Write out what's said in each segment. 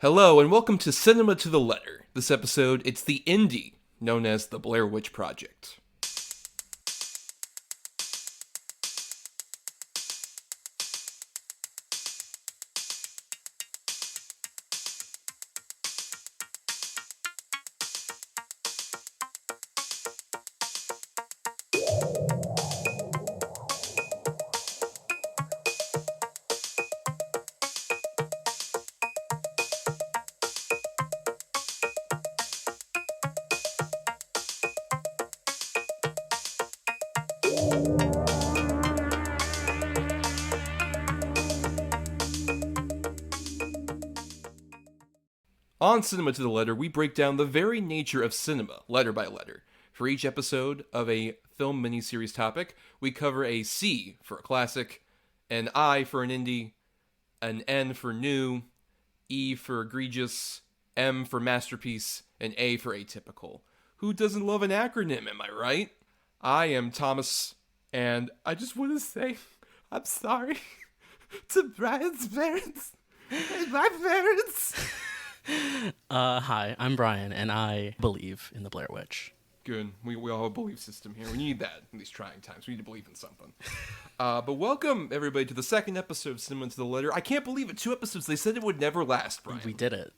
Hello, and welcome to Cinema to the Letter. This episode, it's the indie known as the Blair Witch Project. On Cinema to the Letter, we break down the very nature of cinema, letter by letter. For each episode of a film miniseries topic, we cover a C for a classic, an I for an indie, an N for new, E for egregious, M for masterpiece, and A for atypical. Who doesn't love an acronym, am I right? I am Thomas, and I just want to say, I'm sorry to Brian's parents and my parents. Hi, I'm Bryan, and I believe in the Blair Witch. Good. We all have a belief system here. We need that in these trying times. We need to believe in something. But welcome, everybody, to the second episode of Cinema to the Letter. I can't believe it. 2 episodes. They said it would never last, Bryan. We did it.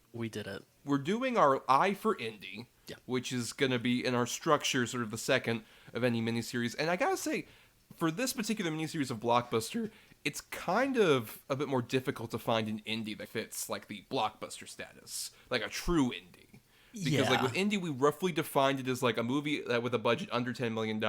We're doing our I for Indie, which is going to be in our structure, sort of the second of any miniseries. And I gotta say, for this particular miniseries of Blockbuster, it's kind of a bit more difficult to find an indie that fits, like, the Blockbuster status. Like, a true indie. Because, like, with indie, we roughly defined it as, like, a movie that with a budget under $10 million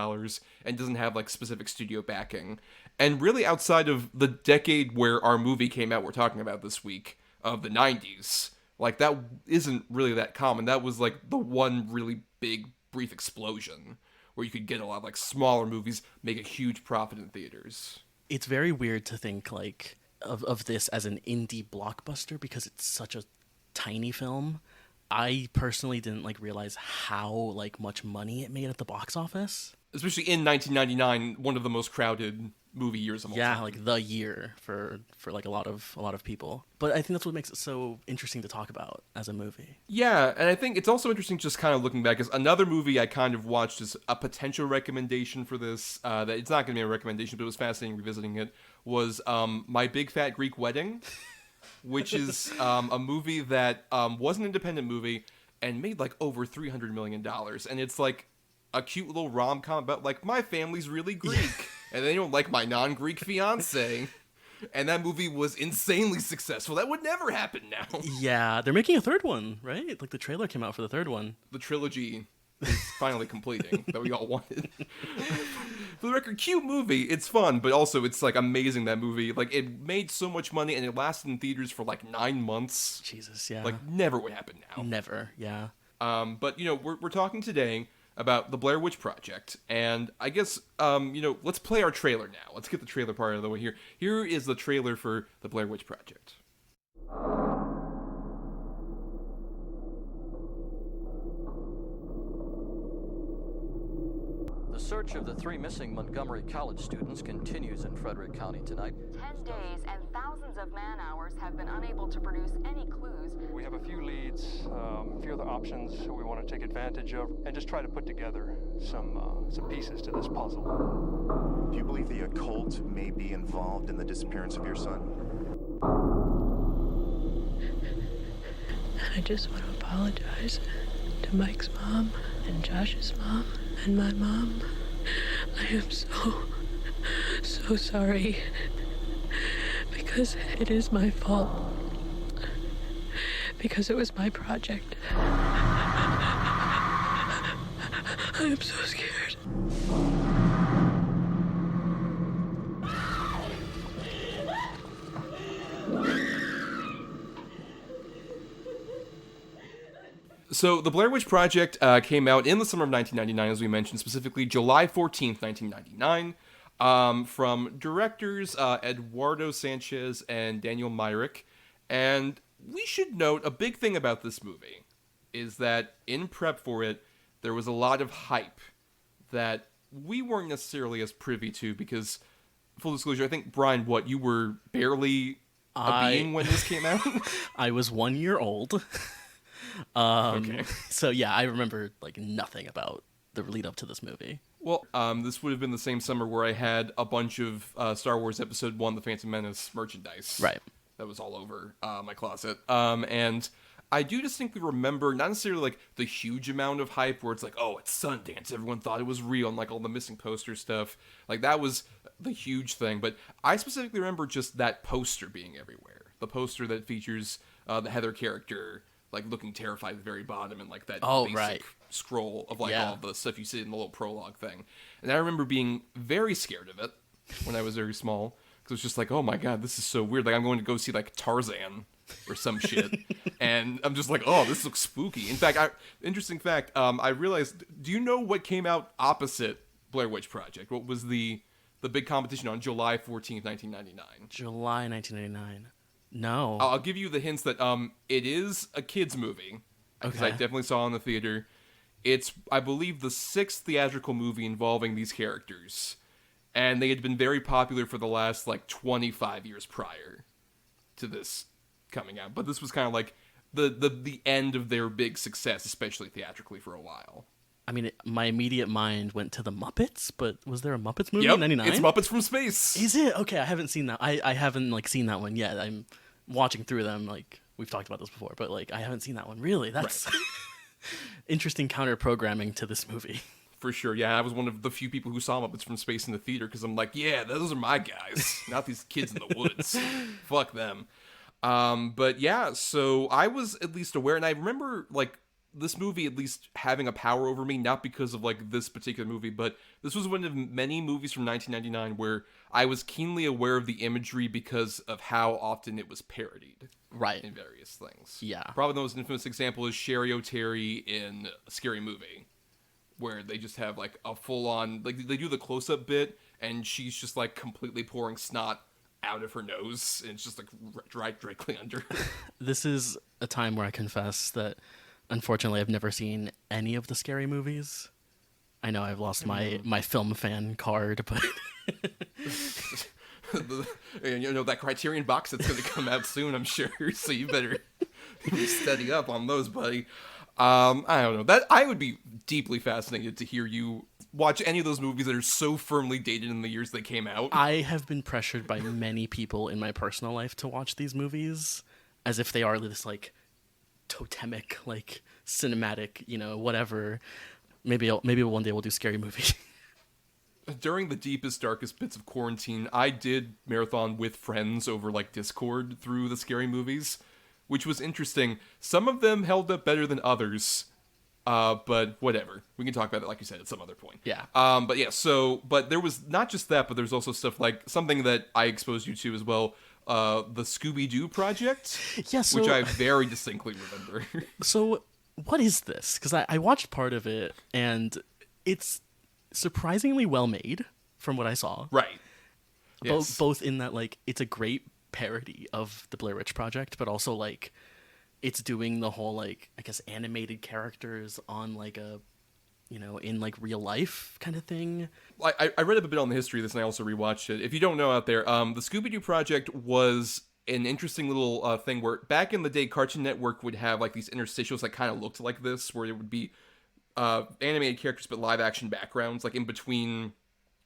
and doesn't have, like, specific studio backing. And really, outside of the decade where our movie came out, we're talking about this week, of the 90s, like, that isn't really that common. That was, like, the one really big, brief explosion where you could get a lot of, like, smaller movies make a huge profit in theaters. It's very weird to think, like, of this as an indie blockbuster because it's such a tiny film. I personally didn't, like, realize how, like, much money it made at the box office. Especially in 1999, one of the most crowded movie years of all time. Yeah, like, the year for like, a lot of people. But I think that's what makes it so interesting to talk about as a movie. Yeah, and I think it's also interesting just kind of looking back, as another movie I kind of watched as a potential recommendation for this, that it's not going to be a recommendation, but it was fascinating revisiting it, was My Big Fat Greek Wedding, which is a movie that was an independent movie and made, like, over $300 million. And it's, like, a cute little rom-com about, like, my family's really Greek, and they don't like my non-Greek fiancé. And that movie was insanely successful. That would never happen now. Yeah, they're making a third one, right? Like, the trailer came out for the third one. The trilogy is finally completing that we all wanted. For the record, cute movie. It's fun, but also it's, like, amazing, that movie. Like, it made so much money, and it lasted in theaters for, like, 9 months. Jesus, yeah. Like, never would happen now. Never, yeah. But, you know, we're talking today about the Blair Witch Project, and I guess, let's play our trailer now. Let's get the trailer part out of the way here. Here is the trailer for the Blair Witch Project. The search of the 3 missing Montgomery College students continues in Frederick County tonight. 10 days and thousands of man-hours have been unable to produce any clues. We have a few leads, a few other options we want to take advantage of, and just try to put together some pieces to this puzzle. Do you believe the occult may be involved in the disappearance of your son? I just want to apologize to Mike's mom and Josh's mom and my mom. I am so sorry, because it is my fault, because it was my project. I am so scared. So, the Blair Witch Project came out in the summer of 1999, as we mentioned, specifically July 14th, 1999, from directors Eduardo Sanchez and Daniel Myrick. And we should note, a big thing about this movie is that in prep for it, there was a lot of hype that we weren't necessarily as privy to, because, full disclosure, I think, Bryan, you were barely being when this came out? I was 1 year old. Okay. So yeah, I remember like nothing about the lead up to this movie. Well, this would have been the same summer where I had a bunch of Star Wars Episode 1, The Phantom Menace merchandise. Right. That was all over my closet. And I do distinctly remember, not necessarily like the huge amount of hype where it's like, oh, it's Sundance, everyone thought it was real, and like all the missing poster stuff. Like that was the huge thing. But I specifically remember just that poster being everywhere. The poster that features the Heather character like looking terrified at the very bottom, and like that basic scroll of like all the stuff you see in the little prologue thing. And I remember being very scared of it when I was very small, because it's just like, oh my god, this is so weird. Like I'm going to go see like Tarzan or some shit, and I'm just like, oh, this looks spooky. In fact, interesting fact, I realized. Do you know what came out opposite Blair Witch Project? What was the big competition on July 14th, 1999? July 1999. No. I'll give you the hints that it is a kids movie, because I definitely saw it in the theater. It's, I believe, the 6th theatrical movie involving these characters, and they had been very popular for the last like 25 years prior to this coming out. But this was kind of like the end of their big success, especially theatrically, for a while. I mean, my immediate mind went to the Muppets, but was there a Muppets movie Yep, in 99? it's Muppets from Space. Is it? Okay, I haven't seen that. I haven't like seen that one yet. I'm watching through them. Like we've talked about this before, but like I haven't seen that one. Really, that's interesting counter programming to this movie. For sure, yeah. I was one of the few people who saw Muppets from Space in the theater, because I'm like, yeah, those are my guys, not these kids in the woods. Fuck them. But yeah, so I was at least aware, and I remember like this movie at least having a power over me, not because of like this particular movie, but this was one of many movies from 1999 where I was keenly aware of the imagery because of how often it was parodied. Right. In various things. Yeah. Probably the most infamous example is Sherry O'Terry in Scary Movie, where they just have like a full-on, like they do the close-up bit, and she's just like completely pouring snot out of her nose, and it's just like directly under her. This is a time where I confess that unfortunately I've never seen any of the Scary movies. I know I've lost my film fan card, but you know that Criterion box that's going to come out soon, I'm sure. So you better steady up on those, buddy. I don't know. That I would be deeply fascinated to hear you watch any of those movies that are so firmly dated in the years they came out. I have been pressured by many people in my personal life to watch these movies as if they are this like totemic, like cinematic, you know, whatever. Maybe one day we'll do Scary Movie. During the deepest, darkest bits of quarantine, I did marathon with friends over like Discord through the Scary Movies, which was interesting. Some of them held up better than others, but whatever. We can talk about it, like you said, at some other point. Yeah. But yeah, but there was not just that, but there's also stuff like something that I exposed you to as well, the Scooby-Doo project, which I very distinctly remember. So what is this? Because I watched part of it, and it's surprisingly well made from what I saw. Right. Yes. Both in that, like, it's a great parody of the Blair Witch Project, but also, like, it's doing the whole, like, I guess animated characters on, like, a, you know, in, like, real life kind of thing. I read up a bit on the history of this, and I also rewatched it. If you don't know out there, the Scooby-Doo project was an interesting little thing where back in the day, Cartoon Network would have, like, these interstitials that kind of looked like this, where it would be animated characters but live action backgrounds, like in between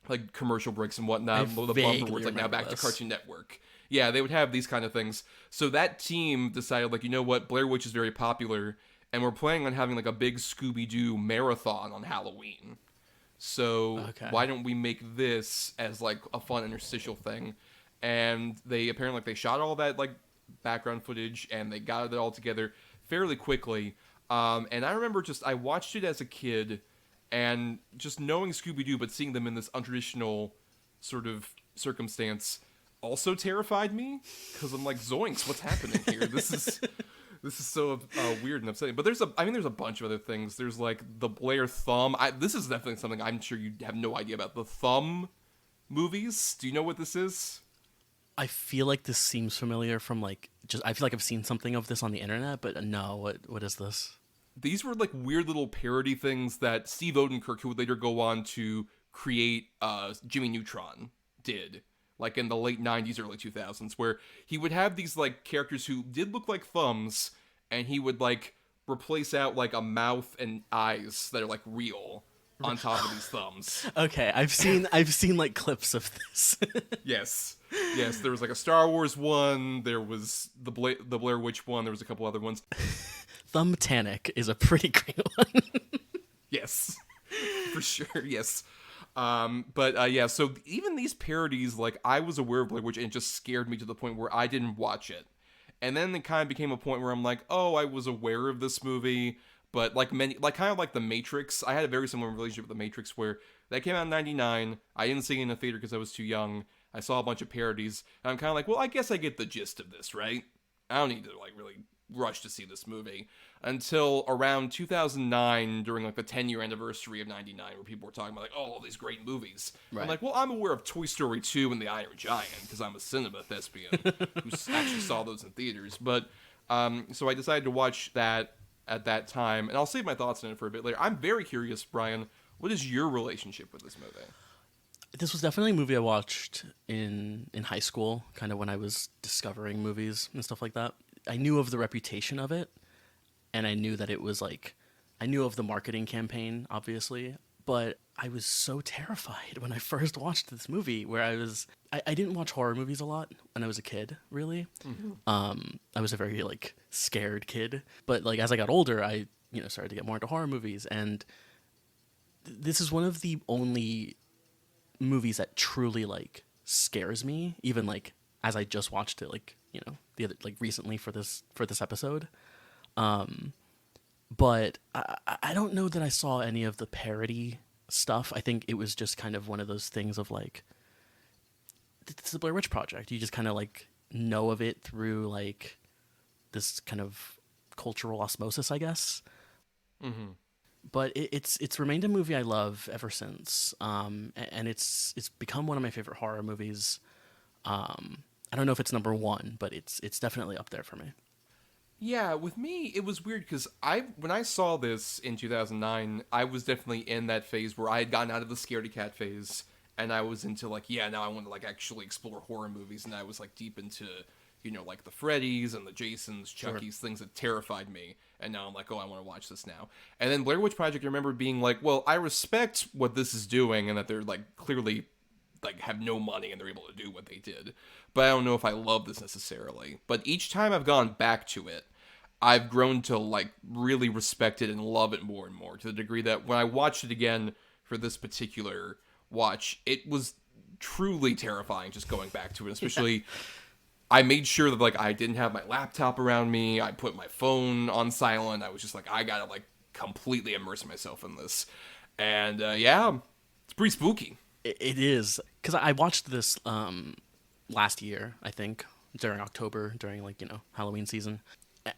like commercial breaks and whatnot, the bumper words like now back to Cartoon Network. Yeah, they would have these kind of things. So that team decided, like, you know what, Blair Witch is very popular, and we're planning on having like a big Scooby-Doo marathon on Halloween. So why don't we make this as like a fun interstitial thing? And they apparently they shot all that like background footage, and they got it all together fairly quickly. And I remember I watched it as a kid, and just knowing Scooby-Doo, but seeing them in this untraditional sort of circumstance also terrified me, because I'm like, zoinks, what's happening here? This is so weird and upsetting. But there's a bunch of other things. There's like the Blair Thumb. This is definitely something I'm sure you have no idea about. The Thumb movies. Do you know what this is? I feel like this seems familiar from like I feel like I've seen something of this on the internet, but no, what is this? These were like weird little parody things that Steve Odenkirk, who would later go on to create Jimmy Neutron, did, like in the late 90s, early 2000s, where he would have these like characters who did look like thumbs, and he would like replace out like a mouth and eyes that are like real on top of these thumbs. Okay, I've seen like clips of this. Yes. Yes, there was like a Star Wars one, there was the Blair Witch one, there was a couple other ones. Thumbtanic is a pretty great one. Yes. For sure, yes. But yeah, so even these parodies, like, I was aware of Blair Witch, and it just scared me to the point where I didn't watch it. And then it kind of became a point where I'm like, oh, I was aware of this movie, but kind of like The Matrix, I had a very similar relationship with The Matrix, where that came out in 99, I didn't see it in the theater because I was too young, I saw a bunch of parodies, and I'm kind of like, well, I guess I get the gist of this, right? I don't need to, like, really rush to see this movie. Until around 2009, during, like, the 10-year anniversary of 99, where people were talking about, like, oh, all these great movies. Right. I'm like, well, I'm aware of Toy Story 2 and The Iron Giant, because I'm a cinema thespian who actually saw those in theaters. But, so I decided to watch that at that time, and I'll save my thoughts on it for a bit later. I'm very curious, Brian, what is your relationship with this movie? This was definitely a movie I watched in high school, kind of when I was discovering movies and stuff like that. I knew of the reputation of it, and I knew that it was like, I knew of the marketing campaign, obviously, but I was so terrified when I first watched this movie, where I didn't watch horror movies a lot when I was a kid, really. Mm-hmm. I was a very, like, scared kid, but, like, as I got older, I, started to get more into horror movies, and this is one of the only movies that truly, like, scares me, even, like, as I just watched it, like, recently for this episode. But I don't know that I saw any of the parody stuff. I think it was just kind of one of those things of, like, it's the Blair Witch Project. You just kind of, like, know of it through, like, this kind of cultural osmosis, I guess. Mm-hmm. But it's remained a movie I love ever since, and it's become one of my favorite horror movies. I don't know if it's number one, but it's definitely up there for me. Yeah, with me, it was weird because when I saw this in 2009, I was definitely in that phase where I had gotten out of the scaredy cat phase, and I was into, like, yeah, now I want to, like, actually explore horror movies, and I was, like, deep into, like the Freddys and the Jasons, Chucky's, things that terrified me, and now I'm like, oh, I want to watch this now. And then Blair Witch Project, I remember being like, well, I respect what this is doing, and that they're, like, clearly, like, have no money and they're able to do what they did. But I don't know if I love this necessarily. But each time I've gone back to it, I've grown to, like, really respect it and love it more and more, to the degree that when I watched it again for this particular watch, it was truly terrifying just going back to it, especially... I made sure that, like, I didn't have my laptop around me. I put my phone on silent. I was just like, I gotta, like, completely immerse myself in this. And, yeah, it's pretty spooky. It is. Because I watched this last year, I think, during October, during, like, Halloween season.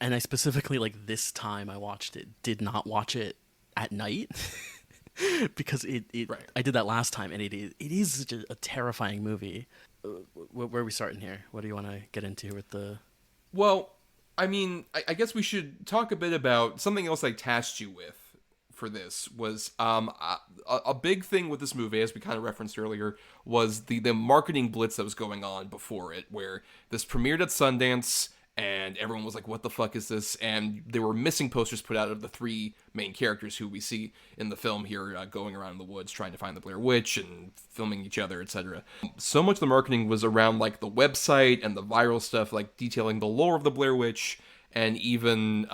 And I specifically, like, this time I watched it, did not watch it at night. Because right. I did that last time, and it is such a terrifying movie. Where are we starting here? What do you want to get into with the... Well, I mean, I guess we should talk a bit about something else I tasked you with for this was a big thing with this movie, as we kind of referenced earlier, was the marketing blitz that was going on before it, where this premiered at Sundance, and everyone was like, what the fuck is this? And there were missing posters put out of the three main characters who we see in the film here, going around in the woods trying to find the Blair Witch and filming each other, etc. So much of the marketing was around, like, the website and the viral stuff, like detailing the lore of the Blair Witch, and even,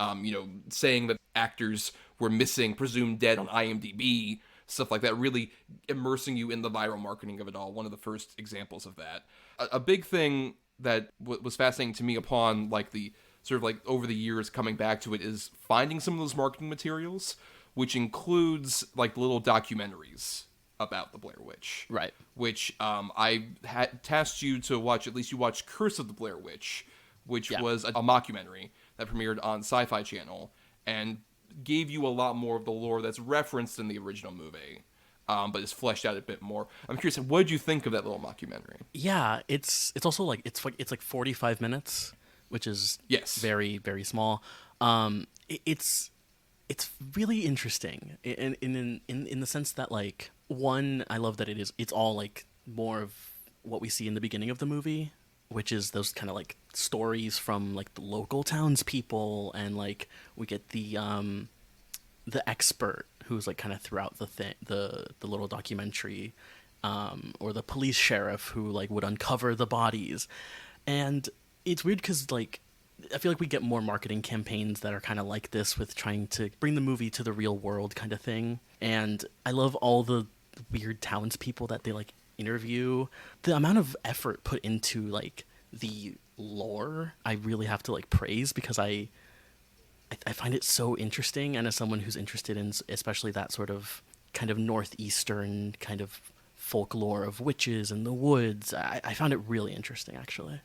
saying that actors were missing, presumed dead on IMDb, stuff like that, really immersing you in the viral marketing of it all. One of the first examples of that. A big thing that was fascinating to me upon, like, the sort of, like, over the years coming back to it is finding some of those marketing materials, which includes, like, little documentaries about the Blair Witch. Right. Which I had tasked you to watch. At least you watched Curse of the Blair Witch, which was a mockumentary that premiered on Sci-Fi Channel and gave you a lot more of the lore that's referenced in the original movie. But it's fleshed out a bit more. I'm curious, what did you think of that little mockumentary? Yeah, it's also like it's like 45 minutes, which is very, very small. It's really interesting in the sense that, like, one, I love that it's all, like, more of what we see in the beginning of the movie, which is those kind of like stories from like the local townspeople, and like we get the expert who's like kind of throughout the little documentary, or the police sheriff who like would uncover the bodies. And it's weird because like I feel like we get more marketing campaigns that are kind of like this, with trying to bring the movie to the real world kind of thing. And I love all the weird townspeople that they like interview. The amount of effort put into like the lore, I really have to like praise, because I find it so interesting. And as someone who's interested in especially that sort of kind of northeastern kind of folklore of witches and the woods, I found it really interesting, actually.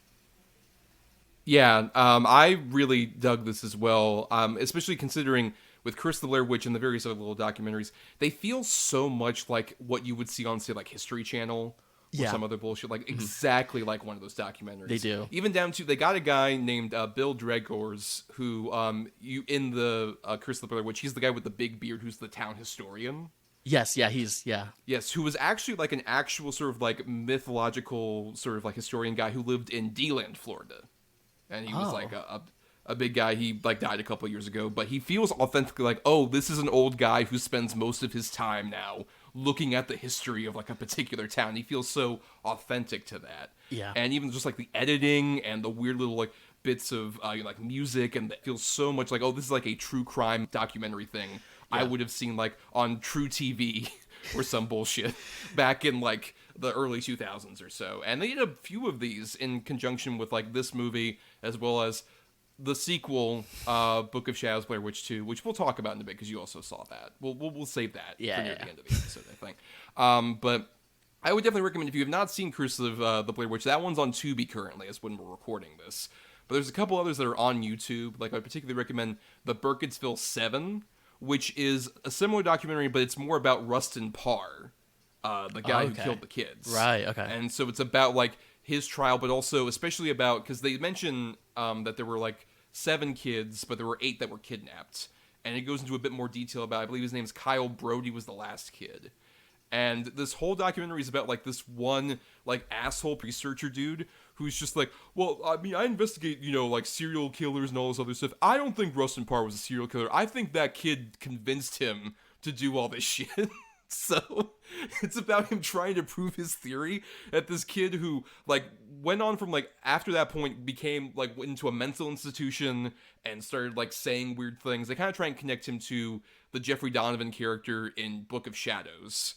Yeah, I really dug this as well, especially considering with Curse of the Blair Witch and the various other little documentaries, they feel so much like what you would see on, say, like History Channel or some other bullshit, like exactly like one of those documentaries. They do. Even down to, they got a guy named Bill Dregors, who, in the Curse of the Blair Witch, he's the guy with the big beard who's the town historian. Yes, yeah, Yes, who was actually like an actual sort of like mythological sort of like historian guy who lived in D-Land, Florida. And he was like a big guy. He like died a couple of years ago, but he feels authentically like, oh, this is an old guy who spends most of his time now looking at the history of like a particular town. He feels so authentic to that. Yeah. And even just like the editing and the weird little like bits of like music, and it feels so much like, oh, this is like a true crime documentary thing I would have seen like on True TV or some bullshit back in like the early 2000s or so. And they did a few of these in conjunction with like this movie, as well as the sequel, Book of Shadows, Blair Witch 2, which we'll talk about in a bit because you also saw that. We'll save that for near the end of the episode, I think. But I would definitely recommend, if you have not seen Curse of the Blair Witch, that one's on Tubi currently, as when we're recording this. But there's a couple others that are on YouTube. Like, I particularly recommend The Burkittsville 7, which is a similar documentary, but it's more about Rustin Parr, the guy who killed the kids. Right, okay. And so it's about, like, his trial, but also especially about, because they mention that there were, like, 7 kids, but there were 8 that were kidnapped. And it goes into a bit more detail about, I believe his name's Kyle Brody was the last kid. And this whole documentary is about, like, this one, like, asshole researcher dude who's just like, well, I mean, I investigate, you know, like, serial killers and all this other stuff. I don't think Rustin Parr was a serial killer. I think that kid convinced him to do all this shit. So it's about him trying to prove his theory that this kid who, like, went on from, like, after that point became, like, went into a mental institution and started, like, saying weird things. They kind of try and connect him to the Jeffrey Donovan character in Book of Shadows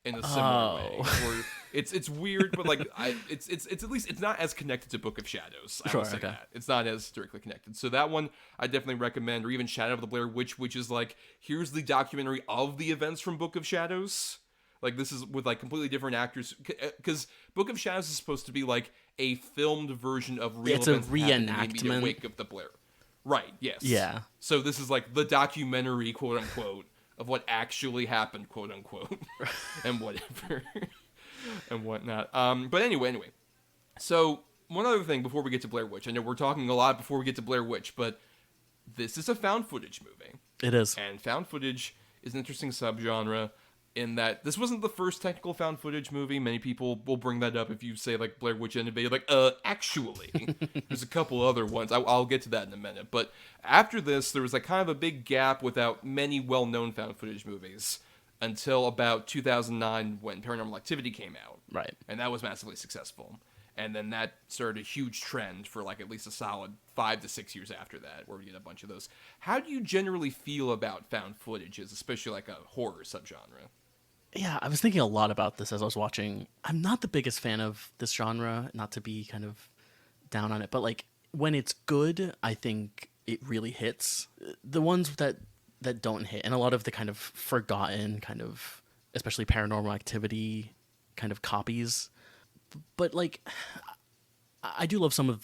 in a similar way. Where it's weird, but, like, it's at least, it's not as connected to Book of Shadows. I will say that. It's not as directly connected. So that one I definitely recommend, or even Shadow of the Blair Witch, which is, like, here's the documentary of the events from Book of Shadows. Like, this is with, like, completely different actors. Because Book of Shadows is supposed to be, like, a filmed version of real events. It's a reenactment. In the immediate wake of the Blair. Right, yes. Yeah. So this is, like, the documentary, quote-unquote, of what actually happened, quote-unquote, and whatever, and whatnot. But anyway. So, one other thing before we get to Blair Witch. I know we're talking a lot before we get to Blair Witch, but this is a found footage movie. It is. And found footage is an interesting subgenre in that this wasn't the first technical found footage movie. Many people will bring that up if you say, like, Blair Witch and you're like, actually, there's a couple other ones. I'll get to that in a minute. But after this, there was, like, kind of a big gap without many well-known found footage movies until about 2009 when Paranormal Activity came out. Right. And that was massively successful. And then that started a huge trend for, like, at least a solid 5 to 6 years after that, where we get a bunch of those. How do you generally feel about found footages, especially, like, a horror subgenre? Yeah, I was thinking a lot about this as I was watching. I'm not the biggest fan of this genre, not to be kind of down on it, but, like, when it's good, I think it really hits. The ones that don't hit, and a lot of the kind of forgotten kind of, especially Paranormal Activity kind of copies. But, like, I do love some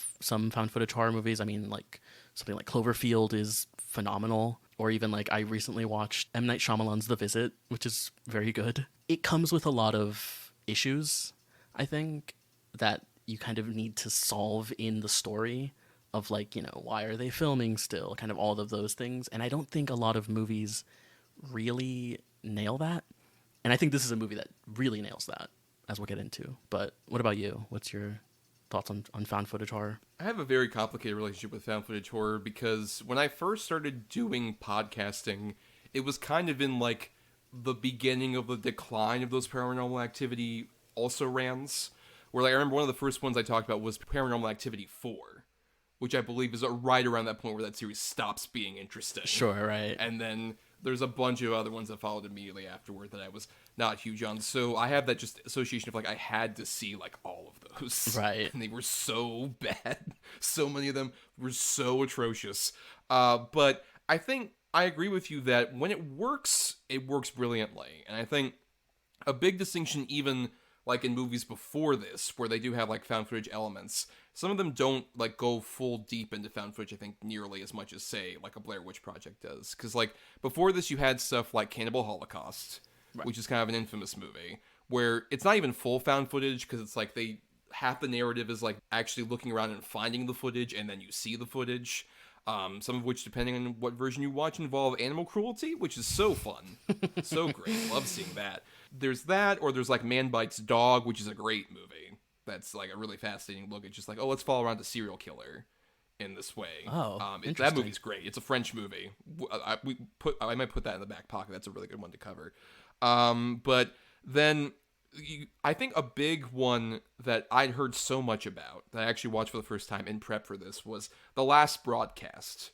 found footage horror movies. I mean, like, something like Cloverfield is phenomenal. Or even, like, I recently watched M. Night Shyamalan's The Visit, which is very good. It comes with a lot of issues, I think, that you kind of need to solve in the story of, like, you know, why are they filming still? Kind of all of those things. And I don't think a lot of movies really nail that. And I think this is a movie that really nails that as we'll get into. But what about you? What's your thoughts on found footage horror? I have a very complicated relationship with found footage horror because when I first started doing podcasting, it was kind of in like the beginning of the decline of those Paranormal Activity also-rans, where like, I remember one of the first ones I talked about was Paranormal Activity 4, which I believe is right around that point where that series stops being interesting. Sure, right. And then there's a bunch of other ones that followed immediately afterward that I was not huge on. So I have that just association of like I had to see like all of those. Right. And they were so bad. So many of them were so atrocious. But I think I agree with you that when it works brilliantly. And I think a big distinction even like in movies before this, where they do have like found footage elements, some of them don't like go full deep into found footage, I think, nearly as much as say like a Blair Witch Project does. Because like before this, you had stuff like Cannibal Holocaust, right, which is kind of an infamous movie, where it's not even full found footage because it's like half the narrative is like actually looking around and finding the footage, and then you see the footage. Some of which, depending on what version you watch, involve animal cruelty, which is so fun. So great. Love seeing that. There's that, or there's like Man Bites Dog, which is a great movie. That's like a really fascinating look at just like, oh, let's follow around a serial killer in this way. Oh, that movie's great. It's a French movie. I might put that in the back pocket. That's a really good one to cover. But then I think a big one that I'd heard so much about that I actually watched for the first time in prep for this was The Last Broadcast,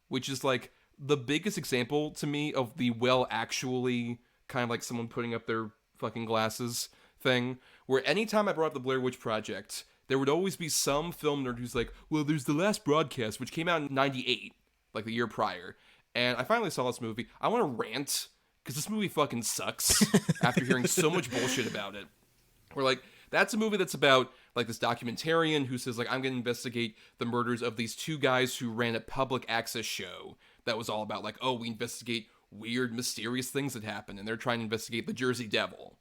which is like the biggest example to me of the actually kind of like someone putting up their fucking glasses thing, where anytime I brought up the Blair Witch Project, there would always be some film nerd who's like, well, there's The Last Broadcast, which came out in 98, like the year prior. And I finally saw this movie. I want to rant because this movie fucking sucks after hearing so much bullshit about it. We're like, that's a movie that's about like this documentarian who says like, I'm going to investigate the murders of these two guys who ran a public access show that was all about like, oh, we investigate weird, mysterious things that happen, and they're trying to investigate the Jersey Devil,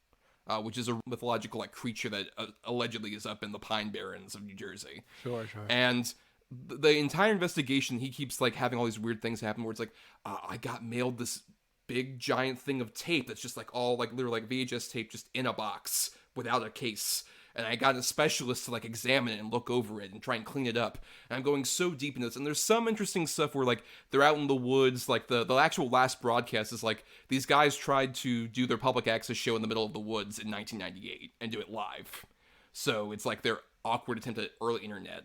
which is a mythological like creature that allegedly is up in the Pine Barrens of New Jersey. Sure. And the entire investigation, he keeps like having all these weird things happen where it's like, I got mailed this big giant thing of tape that's just like all like literally like VHS tape just in a box without a case, and I got a specialist to like examine it and look over it and try and clean it up, and I'm going so deep into this. And there's some interesting stuff where like they're out in the woods, like the actual Last Broadcast is like these guys tried to do their public access show in the middle of the woods in 1998 and do it live, so it's like their awkward attempt at early internet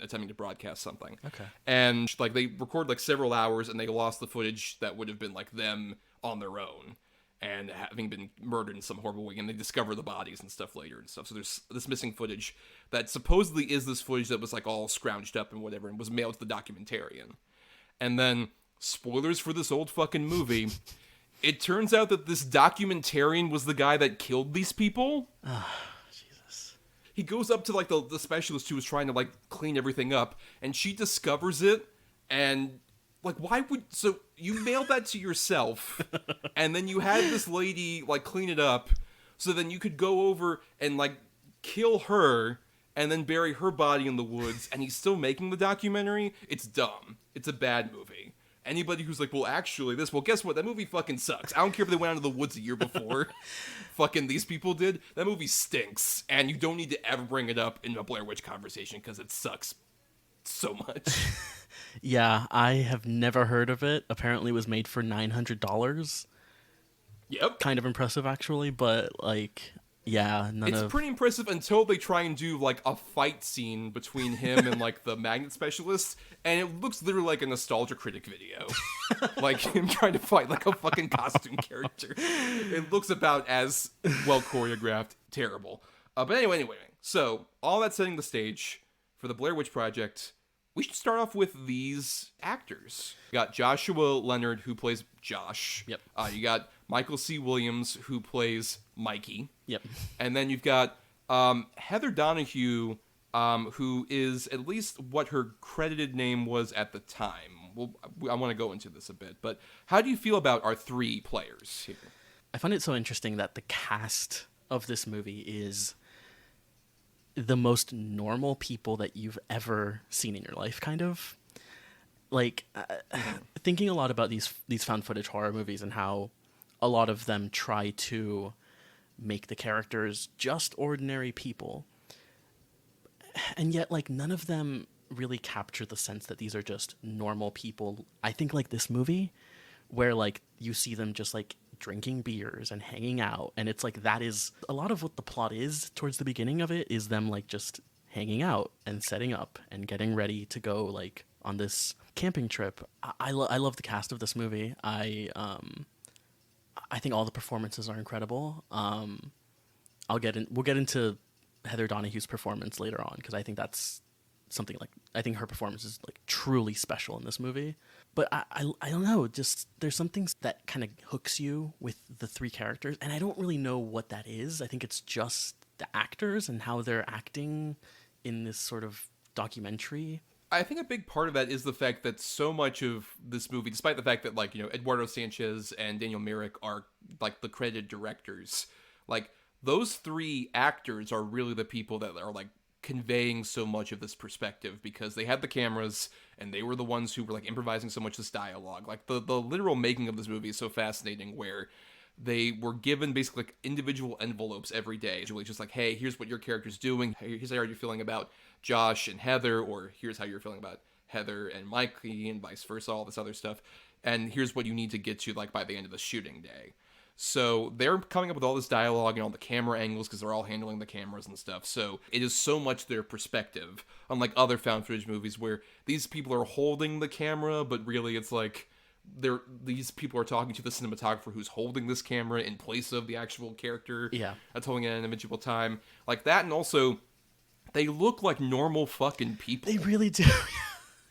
attempting to broadcast something. Okay. And like they record like several hours, and they lost the footage that would have been like them on their own and having been murdered in some horrible way, and they discover the bodies and stuff later and stuff. So there's this missing footage that supposedly is this footage that was like all scrounged up and whatever and was mailed to the documentarian. And then, spoilers for this old fucking movie, it turns out that this documentarian was the guy that killed these people. He goes up to like the specialist who was trying to like clean everything up, and she discovers it, and like, why would, so you mailed that to yourself, and then you had this lady like clean it up, so then you could go over and like kill her and then bury her body in the woods, and he's still making the documentary? It's dumb. It's a bad movie. Anybody who's like, well, actually this, well, guess what? That movie fucking sucks. I don't care if they went out into the woods a year before. Fucking these people did. That movie stinks. And you don't need to ever bring it up in a Blair Witch conversation because it sucks so much. Yeah, I have never heard of it. Apparently it was made for $900. Yep. Kind of impressive, actually, but like, yeah, it's pretty impressive until they try and do like a fight scene between him and like the magnet specialist, and it looks literally like a Nostalgia Critic video. Like him trying to fight like a fucking costume character. It looks about as well choreographed. Terrible. But anyway, so all that setting the stage for the Blair Witch Project. We should start off with these actors. You got Joshua Leonard, who plays Josh. Yep. You got Michael C. Williams, who plays Mikey. Yep. And then you've got Heather Donahue, who is at least what her credited name was at the time. Well, I want to go into this a bit, but how do you feel about our three players here? I find it so interesting that the cast of this movie is the most normal people that you've ever seen in your life, kind of. Like, thinking a lot about these found footage horror movies and how a lot of them try to make the characters just ordinary people. And yet, like, none of them really capture the sense that these are just normal people. I think, like, this movie, where, like, you see them just, like, drinking beers and hanging out, and it's like that is a lot of what the plot is towards the beginning of it, is them, like, just hanging out and setting up and getting ready to go, like, on this camping trip. I love the cast of this movie. I think all the performances are incredible. We'll get into Heather Donahue's performance later on, because I think that's something, like, I think her performance is, like, truly special in this movie. But I don't know, just there's something that kind of hooks you with the three characters, and I don't really know what that is. I think it's just the actors and how they're acting in this sort of documentary. I think a big part of that is the fact that so much of this movie, despite the fact that, like, you know, Eduardo Sanchez and Daniel Myrick are, like, the credited directors, like, those three actors are really the people that are, like, conveying so much of this perspective, because they had the cameras and they were the ones who were, like, improvising so much of this dialogue. Like, the literal making of this movie is so fascinating, where they were given basically, like, individual envelopes every day. Julie just like, hey, here's what your character's doing. Here's how you're feeling about Josh and Heather, or here's how you're feeling about Heather and Mikey, and vice versa, all this other stuff. And here's what you need to get to, like, by the end of the shooting day. So they're coming up with all this dialogue and all the camera angles, because they're all handling the cameras and stuff. So it is so much their perspective, unlike other found footage movies where these people are holding the camera, but really it's like these people are talking to the cinematographer who's holding this camera in place of the actual character. Yeah. That's holding it at an individual time. Like that, and also they look like normal fucking people. They really do.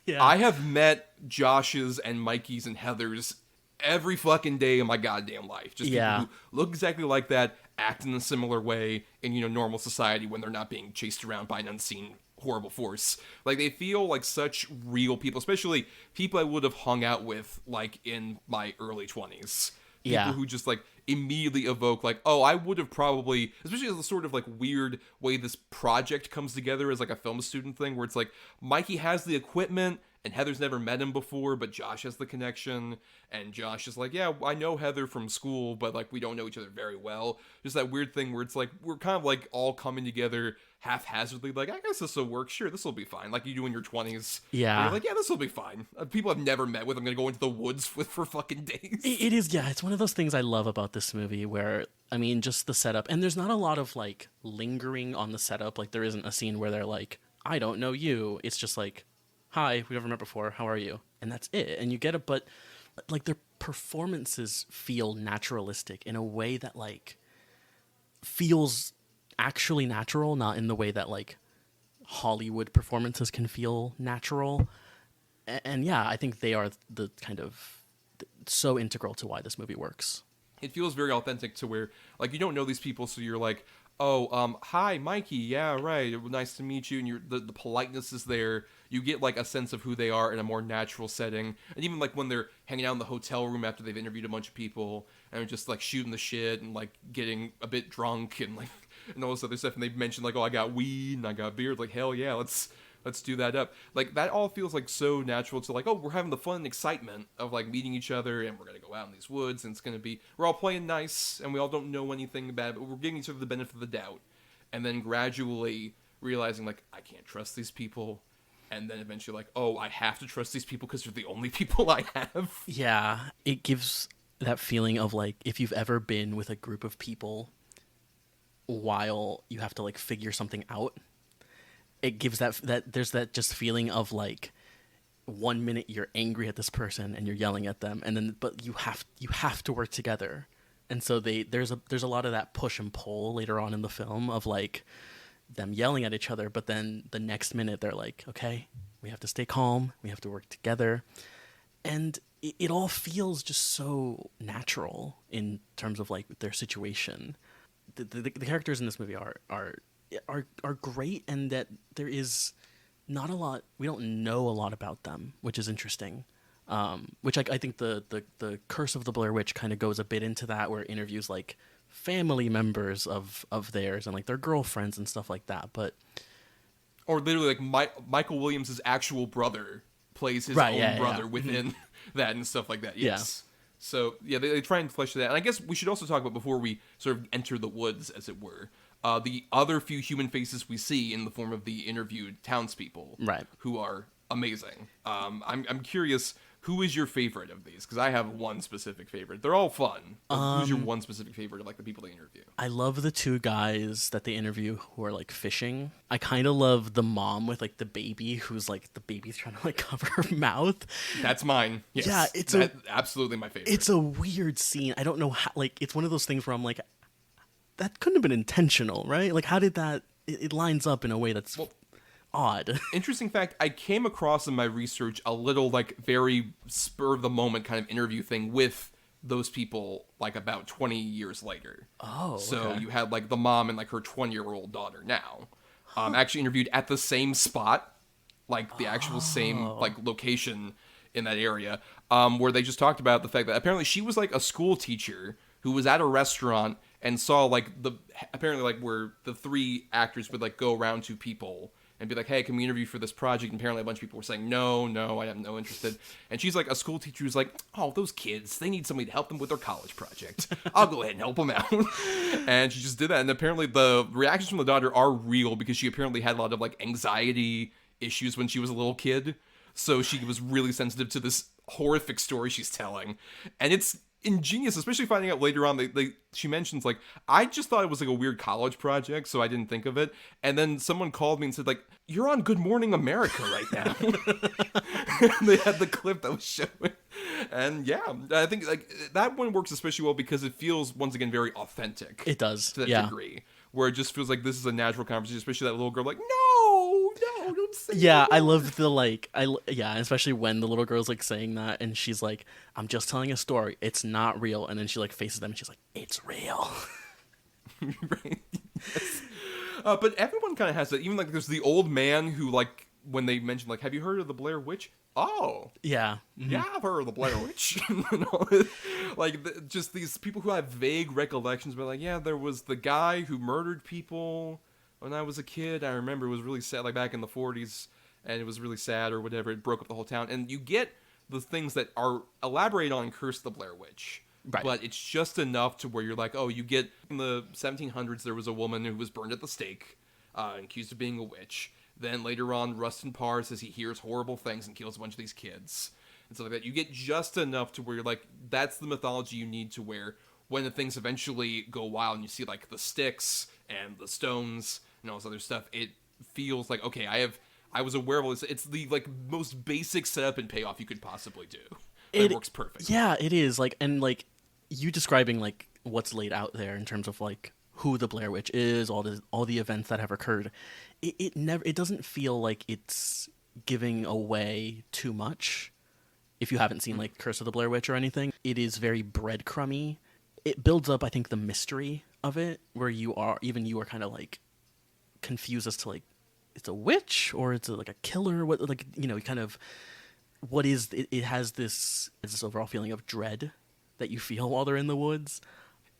Yeah. I have met Josh's and Mikey's and Heather's every fucking day of my goddamn life. Just people who look exactly like that, act in a similar way in, you know, normal society when they're not being chased around by an unseen horrible force. Like, they feel like such real people, especially people I would have hung out with, like, in my early 20s. People who just, like, immediately evoke, like, oh, I would have probably, especially as the sort of, like, weird way this project comes together as, like, a film student thing, where it's like, Mikey has the equipment, and Heather's never met him before, but Josh has the connection, and Josh is like, yeah, I know Heather from school, but, like, we don't know each other very well. Just that weird thing where it's like, we're kind of, like, all coming together haphazardly, like, I guess this will work, sure, this will be fine, like you do in your 20s. Yeah. You're like, yeah, this will be fine. People I've never met with, I'm gonna go into the woods with for fucking days. It is, yeah, it's one of those things I love about this movie, where, I mean, just the setup, and there's not a lot of, like, lingering on the setup, like, there isn't a scene where they're like, I don't know you, it's just like, hi, we've never met before, how are you? And that's it. And you get it, but, like, their performances feel naturalistic in a way that, like, feels actually natural, not in the way that, like, Hollywood performances can feel natural. And yeah, I think they are the kind of so integral to why this movie works. It feels very authentic to where, like, you don't know these people, so you're like, oh, hi, Mikey, yeah, right, nice to meet you, and the politeness is there. You get, like, a sense of who they are in a more natural setting. And even, like, when they're hanging out in the hotel room after they've interviewed a bunch of people, and just, like, shooting the shit, and, like, getting a bit drunk, and, like, and all this other stuff, and they mention, like, oh, I got weed, and I got beer, like, hell yeah, let's do that up. Like, that all feels, like, so natural to, like, oh, we're having the fun and excitement of, like, meeting each other, and we're gonna go out in these woods, and it's gonna be, we're all playing nice, and we all don't know anything about it, but we're giving each other the benefit of the doubt. And then gradually realizing, like, I can't trust these people. And then eventually, like, oh, I have to trust these people because they're the only people I have. Yeah, it gives that feeling of, like, if you've ever been with a group of people while you have to, like, figure something out, it gives that there's that just feeling of, like, 1 minute you're angry at this person and you're yelling at them, and then but you have to work together. And so there's a lot of that push and pull later on in the film of, like, them yelling at each other, but then the next minute they're like, okay, we have to stay calm, we have to work together. And it all feels just so natural in terms of, like, their situation. The characters in this movie are great, and that there is not a lot, we don't know a lot about them, which is interesting. Which I think the Curse of the Blair Witch kind of goes a bit into that, where it interviews, like, family members of theirs and, like, their girlfriends and stuff like that. But or literally, like, Michael Williams' actual brother plays his own brother within that and stuff like that. Yes. So, yeah, they try and flesh that. And I guess we should also talk about, before we sort of enter the woods, as it were, the other few human faces we see in the form of the interviewed townspeople. Right. Who are amazing. I'm curious, who is your favorite of these? Because I have one specific favorite. They're all fun. Who's your one specific favorite of, like, the people they interview? I love the two guys that they interview who are, like, fishing. I kind of love the mom with, like, the baby who's, like, the baby's trying to, like, cover her mouth. That's mine. Yes. Yeah, it's absolutely my favorite. It's a weird scene. I don't know how, like, it's one of those things where I'm like, that couldn't have been intentional, right? Like, how did that, it lines up in a way that's odd. Interesting fact, I came across in my research a little, like, very spur of the moment kind of interview thing with those people, like, about 20 years later. Oh, okay. So you had, like, the mom and, like, her 20-year-old daughter now actually interviewed at the same spot, like, the actual same, like, location in that area, where they just talked about the fact that apparently she was, like, a school teacher who was at a restaurant and saw, like, apparently, like, where the three actors would, like, go around to people and be like, hey, can we interview for this project? And apparently a bunch of people were saying, no, I have no interest. And she's like a school teacher who's like, oh, those kids, they need somebody to help them with their college project. I'll go ahead and help them out. And she just did that. And apparently the reactions from the daughter are real, because she apparently had a lot of, like, anxiety issues when she was a little kid. So she was really sensitive to this horrific story she's telling. And it's ingenious, especially finding out later on, she mentions, like, I just thought it was, like, a weird college project, so I didn't think of it. And then someone called me and said, like, you're on Good Morning America right now. And they had the clip that was showing. And yeah, I think, like, that one works especially well because it feels, once again, very authentic. It does, to that yeah. degree, where it just feels like this is a natural conversation, especially that little girl, like, no, don't say Yeah, that. I love the, like, especially when the little girl's, like, saying that, and she's like, I'm just telling a story, it's not real, and then she, like, faces them, and she's like, it's real. Right. Yes. But everyone kind of has that. Even, like, there's the old man who, like, when they mention, like, have you heard of the Blair Witch? Oh. Yeah. Mm-hmm. Yeah, I've heard of the Blair Witch. And all this. Like, just these people who have vague recollections, but, like, yeah, there was the guy who murdered people when I was a kid. I remember it was really sad, like, back in the 40s, and it was really sad or whatever. It broke up the whole town. And you get the things that are elaborated on in Curse of the Blair Witch. Right. But it's just enough to where you're like, oh, you get, in the 1700s, there was a woman who was burned at the stake, accused of being a witch. Then later on, Rustin Parr says he hears horrible things and kills a bunch of these kids. And stuff like that. You get just enough to where you're like, that's the mythology you need to where when the things eventually go wild and you see, like, the sticks and the stones and all this other stuff, it feels like, okay, I was aware of all this. It's the, like, most basic setup and payoff you could possibly do. It works perfect. Yeah, it is. Like, and, like, you describing, like, what's laid out there in terms of, like, who the Blair Witch is, all the events that have occurred. It doesn't feel like it's giving away too much. If you haven't seen, like, Curse of the Blair Witch or anything, it is very breadcrumby. It builds up, I think, the mystery of it, where you are kind of, like, confused as to, like, it's a witch or it's like a killer. What, like, you know, kind of, what is it? It has this overall feeling of dread that you feel while they're in the woods.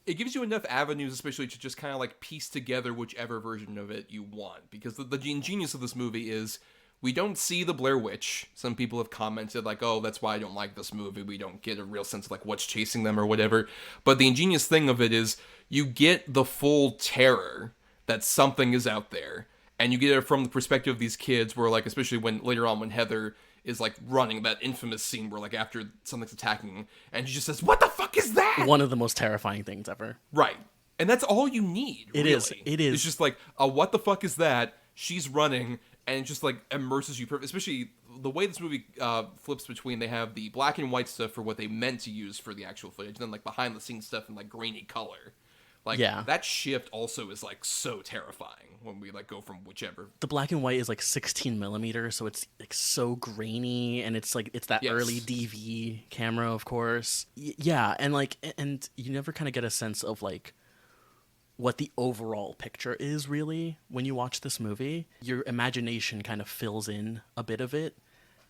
It gives you enough avenues, especially to just kind of, like, piece together whichever version of it you want. Because the genius of this movie is we don't see the Blair Witch. Some people have commented, like, oh, that's why I don't like this movie. We don't get a real sense of, like, what's chasing them or whatever. But the ingenious thing of it is you get the full terror that something is out there. And you get it from the perspective of these kids where, like, especially when later on when Heather is, like, running that infamous scene where, like, after something's attacking and she just says, what the fuck is that? One of the most terrifying things ever. Right. And that's all you need, It really. is. It's just like, what the fuck is that? She's running, and it just, like, immerses you perfectly. Especially the way this movie flips between, they have the black and white stuff for what they meant to use for the actual footage, and then, like, behind-the-scenes stuff in, like, grainy color. Like, yeah. That shift also is, like, so terrifying when we, like, go from whichever. The black and white is, like, 16 millimeter, so it's, like, so grainy, and it's, like, it's that early DV camera, of course. Yeah, and, like, and you never kind of get a sense of, like, what the overall picture is, really, when you watch this movie. Your imagination kind of fills in a bit of it,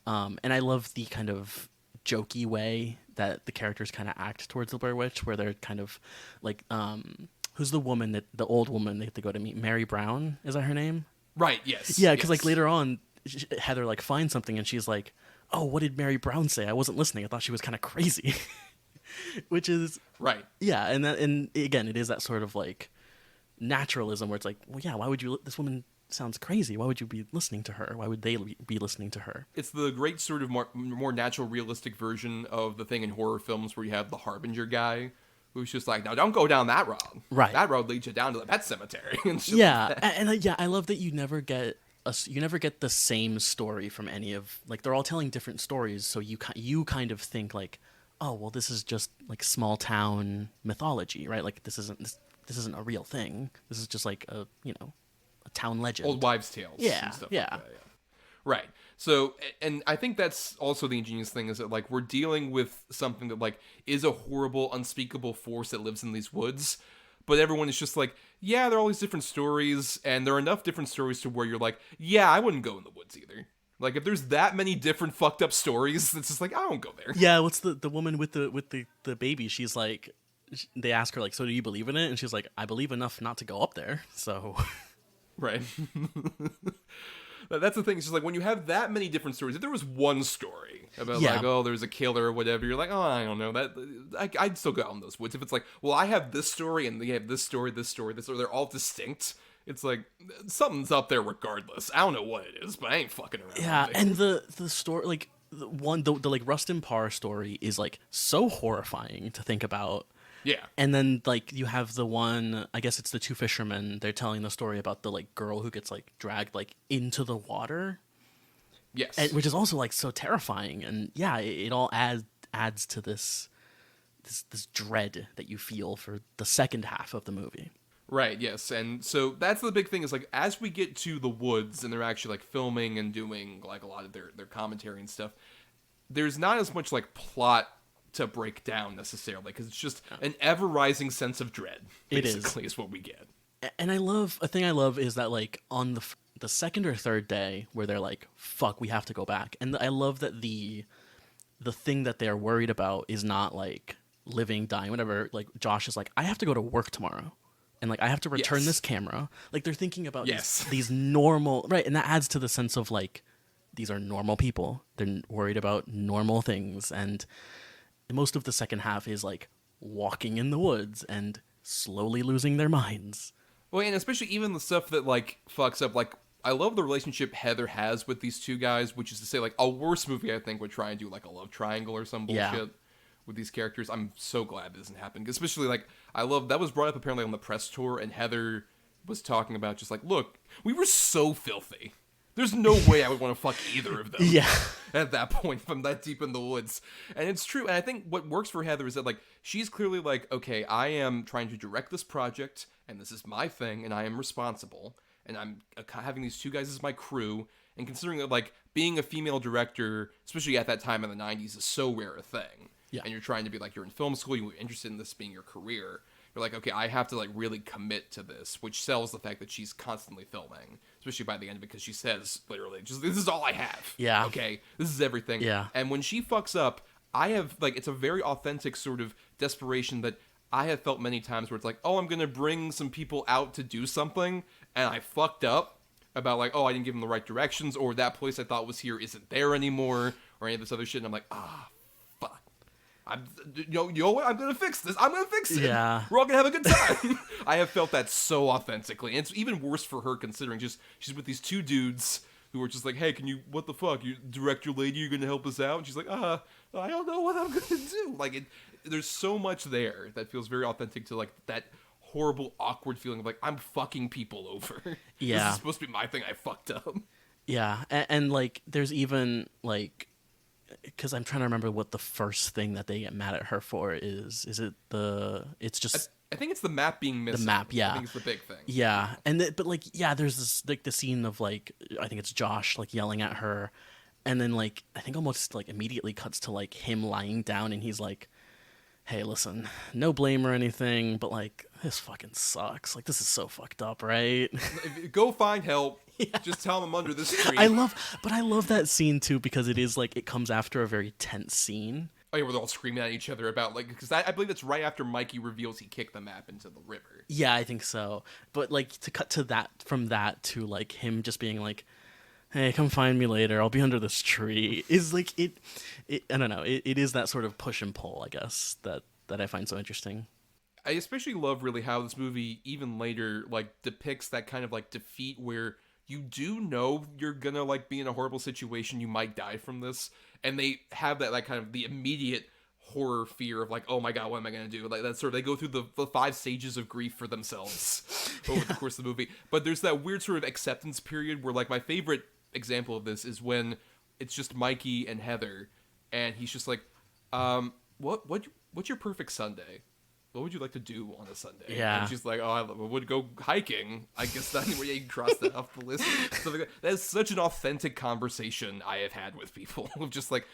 and I love the kind of jokey way that the characters kind of act towards the Blair Witch, where they're kind of like, who's the woman the old woman they go to meet? Mary Brown, is that her name? Right. Yes. Yeah, because like later on, Heather like finds something and she's like, "Oh, what did Mary Brown say? I wasn't listening. I thought she was kind of crazy." which is Right. yeah, and again, it is that sort of like naturalism where it's like, well, yeah, why would you? This woman sounds crazy. Why would you be listening to her? Why would they be listening to her? It's the great sort of more natural, realistic version of the thing in horror films where you have the harbinger guy who's just like, no, don't go down that road. Right. That road leads you down to the pet cemetery. And shit Yeah, like that. and yeah, I love that you never get the same story from any of, like, they're all telling different stories, so you kind of think like, oh, well, this is just like small town mythology, right? Like this isn't a real thing. This is just like a town legend, Old wives' tales. Yeah, And stuff yeah. Like that, yeah. Right. So, and I think that's also the ingenious thing, is that like we're dealing with something that like is a horrible, unspeakable force that lives in these woods, but everyone is just like, yeah, there are all these different stories, and there are enough different stories to where you're like, yeah, I wouldn't go in the woods either. Like if there's that many different fucked up stories, it's just like, I don't go there. Yeah, what's the woman with the baby? She's like, they ask her like, so do you believe in it? And she's like, I believe enough not to go up there. So, Right. That's the thing. It's just like when you have that many different stories. If there was one story about Yeah. like, oh, there's a killer or whatever, you're like, oh, I don't know. That I'd still go out in those woods. If it's like, well, I have this story and they have this story, they're all distinct. It's like something's up there regardless. I don't know what it is, but I ain't fucking around. yeah, with it. and the story, like the like Rustin Parr story is like so horrifying to think about. Yeah. And then like you have the one, I guess it's the two fishermen. They're telling the story about the like girl who gets like dragged like into the water, Yes. which is also like so terrifying. And yeah, it all adds to this dread that you feel for the second half of the movie. Right, yes. And so that's the big thing, is like as we get to the woods and they're actually like filming and doing like a lot of their commentary and stuff, there's not as much like plot to break down necessarily, because it's just an ever rising sense of dread. It is. Basically, is what we get. And a thing I love is that like on the second or third day where they're like, fuck, we have to go back. And I love that the thing that they're worried about is not like living, dying, whatever. Like Josh is like, I have to go to work tomorrow. And like I have to return Yes. this camera. Like they're thinking about Yes. these normal, right? And that adds to the sense of like these are normal people. They're worried about normal things, and most of the second half is like walking in the woods and slowly losing their minds. Well, and especially even the stuff that like fucks up. Like I love the relationship Heather has with these two guys, which is to say, like a worse movie I think would try and do like a love triangle or some bullshit. Yeah. With these characters. I'm so glad this doesn't happen. Especially, like, I love, that was brought up apparently on the press tour, and Heather was talking about just like, look, we were so filthy. There's no way I would want to fuck either of them. Yeah. At that point, from that deep in the woods. And it's true. And I think what works for Heather is that, like, she's clearly like, okay, I am trying to direct this project, and this is my thing, and I am responsible, and I'm having these two guys as my crew. And considering that, like, being a female director, especially at that time in the 90s, is so rare a thing. Yeah. And you're trying to be like, you're in film school, you're interested in this being your career. You're like, okay, I have to like really commit to this, which sells the fact that she's constantly filming, especially by the end, because she says literally, just this is all I have. Yeah. Okay, this is everything. Yeah. And when she fucks up, I have like, it's a very authentic sort of desperation that I have felt many times, where it's like, oh, I'm gonna bring some people out to do something, and I fucked up about like, oh, I didn't give them the right directions, or that place I thought was here isn't there anymore, or any of this other shit, and I'm like, fuck. You know what? I'm gonna fix this. I'm gonna fix it. Yeah. We're all gonna have a good time. I have felt that so authentically, and it's even worse for her considering just she's with these two dudes who are just like, hey, can you? What the fuck? You director lady, you're gonna help us out? And she's like, I don't know what I'm gonna do. Like, there's so much there that feels very authentic to like that horrible, awkward feeling of like I'm fucking people over. Yeah. This is supposed to be my thing. I fucked up. Yeah, and like there's even like, because I'm trying to remember what the first thing that they get mad at her for is. Is it it's just I think it's the map being missing. the map? Yeah, I think it's the big thing. Yeah, and but like yeah, there's this like the scene of like, I think it's Josh like yelling at her, and then like I think almost like immediately cuts to like him lying down, and he's like, hey, listen, no blame or anything, but like this fucking sucks. Like this is so fucked up, right? Go find help. Just tell them I'm under this tree. I love that scene too, because it is like it comes after a very tense scene. Oh yeah, where they're all screaming at each other about like, because I believe that's right after Mikey reveals he kicked the map into the river. Yeah, I think so. But like to cut to that, from that to like him just being like, hey, come find me later. I'll be under this tree. Is like it I don't know. It is that sort of push and pull, I guess, that I find so interesting. I especially love really how this movie even later like depicts that kind of like defeat where you do know you're gonna like be in a horrible situation, you might die from this, and they have that like kind of the immediate horror fear of like, oh my god, what am I gonna do? Like that sort of, they go through the 5 stages of grief for themselves over the course of the movie. But there's that weird sort of acceptance period where like my favorite example of this is when it's just Mikey and Heather, and he's just like, what's your perfect Sunday? What would you like to do on a Sunday? Yeah. And she's like, oh, I would go hiking. I guess that's where you can cross that off the list. So that is such an authentic conversation I have had with people. Of just like,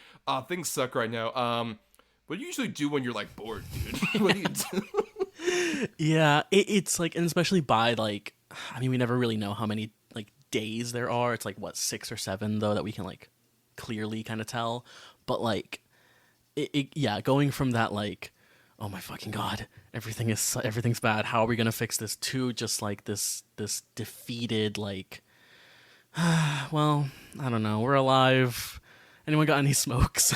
things suck right now. What do you usually do when you're like bored, dude? What do you do? Yeah, it's like, and especially by like, I mean, we never really know how many like days there are. It's like what, 6 or 7 though, that we can like clearly kind of tell. But like, yeah, going from that like, oh my fucking god, everything's bad, how are we gonna fix this, to just like this defeated like, well, I don't know, we're alive, anyone got any smokes?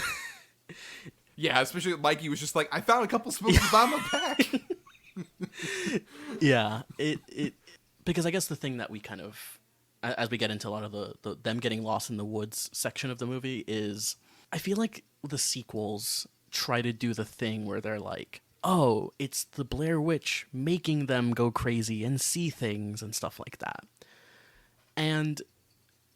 Yeah, especially Mikey was just like, I found a couple smokes behind my back. Yeah, it because I guess the thing that we kind of, as we get into a lot of the them getting lost in the woods section of the movie, is I feel like the sequels try to do the thing where they're like, oh, it's the Blair Witch making them go crazy and see things and stuff like that. And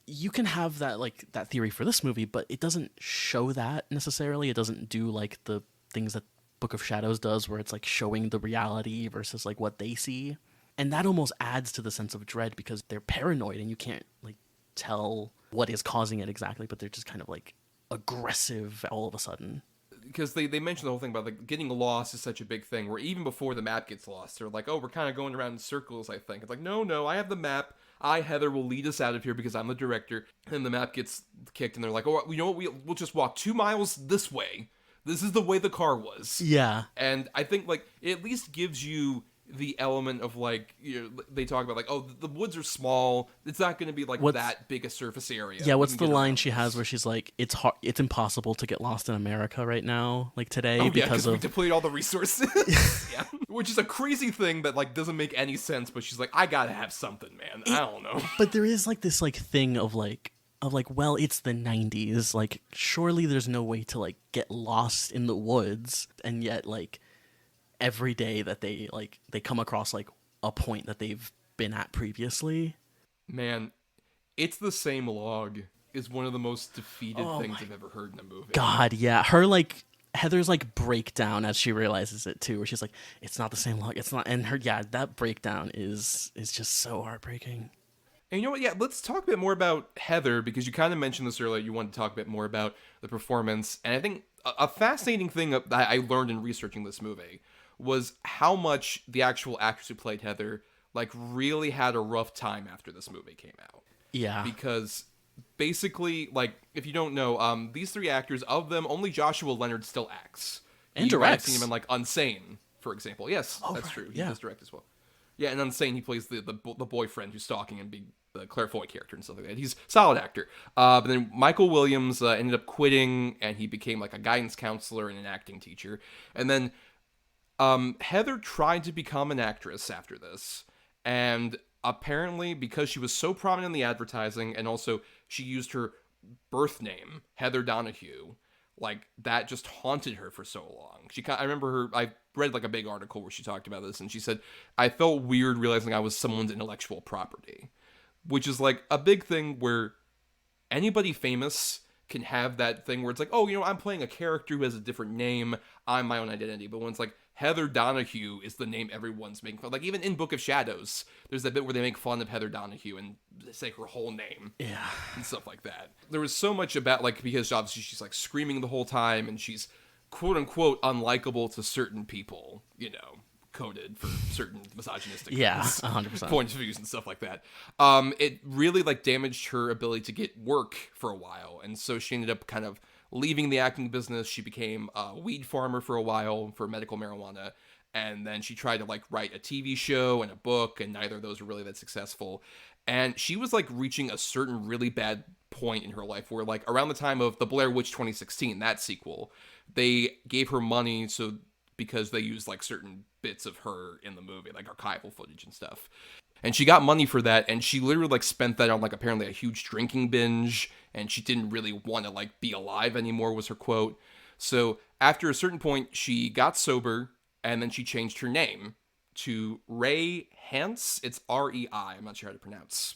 you can have that like that theory for this movie, but it doesn't show that necessarily. It doesn't do like the things that Book of Shadows does, where it's like showing the reality versus like what they see. And that almost adds to the sense of dread because they're paranoid and you can't like tell what is causing it exactly, but they're just kind of like aggressive all of a sudden. Because they mentioned the whole thing about like getting lost is such a big thing, where even before the map gets lost, they're like, oh, we're kind of going around in circles, I think. It's like, no, I have the map. Heather, will lead us out of here because I'm the director. And the map gets kicked and they're like, oh, you know what, we'll just walk 2 miles this way. This is the way the car was. Yeah. And I think like it at least gives you the element of like, you know, they talk about like, oh, the woods are small, it's not going to be like that big a surface area. Yeah, what's the line she has where she's like, it's impossible to get lost in America right now, like today, because we deplete all the resources. Yeah, which is a crazy thing that like doesn't make any sense, but she's like, I gotta have something, man. I don't know. But there is like this like thing of like, well, it's the 90s, like surely there's no way to like get lost in the woods, and yet like every day that they come across like a point that they've been at previously. Man, it's the same log is one of the most defeated things I've ever heard in a movie. God, yeah. Her like Heather's like breakdown as she realizes it too, where she's like, it's not the same log, it's not, and her that breakdown is just so heartbreaking. And you know what? Yeah, let's talk a bit more about Heather, because you kind of mentioned this earlier. You wanted to talk a bit more about the performance, and I think a fascinating thing that I learned in researching this movie was how much the actual actress who played Heather like really had a rough time after this movie came out. Yeah. Because basically, like, if you don't know, these 3 actors, of them, only Joshua Leonard still acts. And you might have directs. seen him in like Unsane, for example. Yes, that's true. He does direct as well. Yeah, in Unsane, he plays the boyfriend who's stalking and being the Claire Foy character and stuff like that. He's a solid actor. But then Michael Williams ended up quitting, and he became like a guidance counselor and an acting teacher. And then Heather tried to become an actress after this, and apparently because she was so prominent in the advertising, and also she used her birth name, Heather Donahue, like that just haunted her for so long. I remember I read like a big article where she talked about this, and she said, I felt weird realizing I was someone's intellectual property, which is like a big thing where anybody famous can have that thing where it's like, oh, you know, I'm playing a character who has a different name, I'm my own identity. But when it's like Heather Donahue is the name everyone's making fun of. Like even in Book of Shadows, there's that bit where they make fun of Heather Donahue and say her whole name. Yeah. And stuff like that. There was so much about like, because obviously she's like screaming the whole time and she's quote unquote unlikable to certain people, you know, coded for certain misogynistic 100% points of views and stuff like that. It really like damaged her ability to get work for a while, and so she ended up kind of leaving the acting business. She became a weed farmer for a while for medical marijuana, and then she tried to like write a TV show and a book, and neither of those were really that successful. And she was like reaching a certain really bad point in her life where like around the time of the Blair Witch 2016, that sequel, they gave her money because they used like certain bits of her in the movie, like archival footage and stuff. And she got money for that, and she literally like spent that on like apparently a huge drinking binge, and she didn't really want to like be alive anymore, was her quote. So after a certain point, she got sober, and then she changed her name to Ray Hance. It's R-E-I. I'm not sure how to pronounce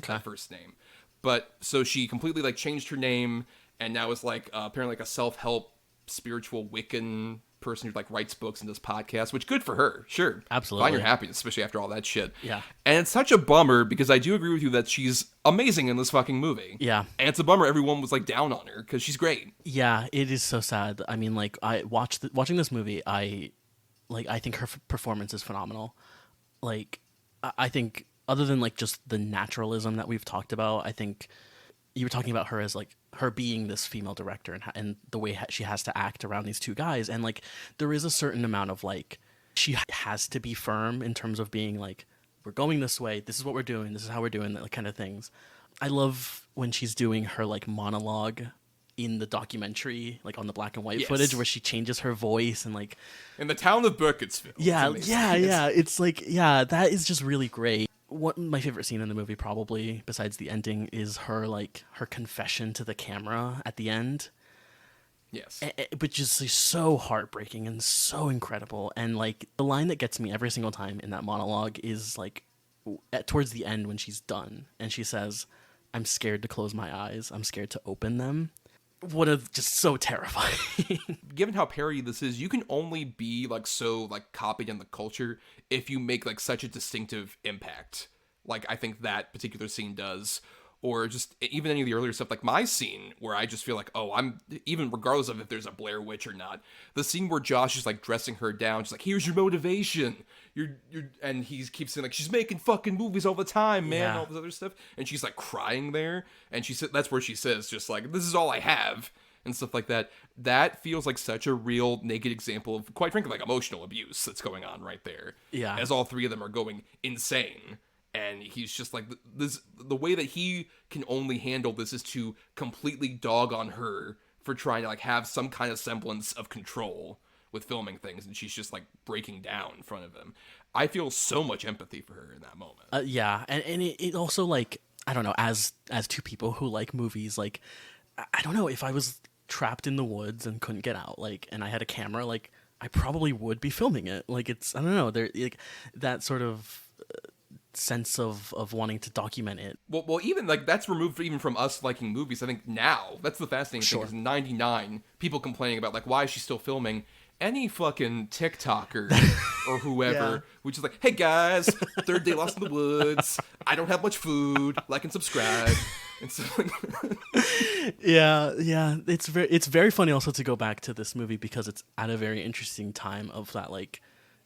her first name. But so she completely like changed her name, and now is like apparently like a self-help spiritual Wiccan person who like writes books and does podcasts, which good for her. Sure. Absolutely. Find your happiness, especially after all that shit. Yeah. And it's such a bummer because I do agree with you that she's amazing in this fucking movie. Yeah. And it's a bummer everyone was like down on her because she's great. Yeah, it is so sad. I mean, like watching this movie, I think her performance is phenomenal. Like, I think other than like just the naturalism that we've talked about, I think you were talking about her as like her being this female director and the way she has to act around these two guys. And like, there is a certain amount of like, she has to be firm in terms of being like, we're going this way. This is what we're doing. This is how we're doing that kind of things. I love when she's doing her like monologue in the documentary, like on the black and white footage where she changes her voice and like in the town of Burkittsville. Yeah. It's like, yeah, that is just really great. My favorite scene in the movie, probably besides the ending, is her confession to the camera at the end. Yes, but just like, so heartbreaking and so incredible. And like the line that gets me every single time in that monologue is like towards the end when she's done and she says, "I'm scared to close my eyes. I'm scared to open them." Just so terrifying. Given how parody this is, you can only be like so like copied in the culture if you make like such a distinctive impact. Like I think that particular scene does, or just even any of the earlier stuff. Like my scene where I just feel like, oh, I'm even regardless of if there's a Blair Witch or not. The scene where Josh is like dressing her down, just like, here's your motivation. You're and he keeps saying like, she's making fucking movies all the time, man, and all this other stuff, and she's like crying there, and she said that's where she says just like, this is all I have and stuff like that. That feels like such a real naked example of, quite frankly, like emotional abuse that's going on right there. Yeah, as all three of them are going insane, and he's just like the way that he can only handle this is to completely dog on her for trying to like have some kind of semblance of control with filming things, and she's just like breaking down in front of him. I feel so much empathy for her in that moment. Yeah, and it also like, I don't know, as two people who like movies, like I don't know, if I was trapped in the woods and couldn't get out, like, and I had a camera, like I probably would be filming it. Like it's, I don't know, there like that sort of sense of wanting to document it. Well, even like that's removed even from us liking movies. I think now that's the fascinating thing is 99 people complaining about like, why is she still filming? Any fucking TikToker or whoever, which is like, hey guys, third day lost in the woods. I don't have much food. Like and subscribe. And so, yeah, it's very funny also to go back to this movie because it's at a very interesting time of that, like,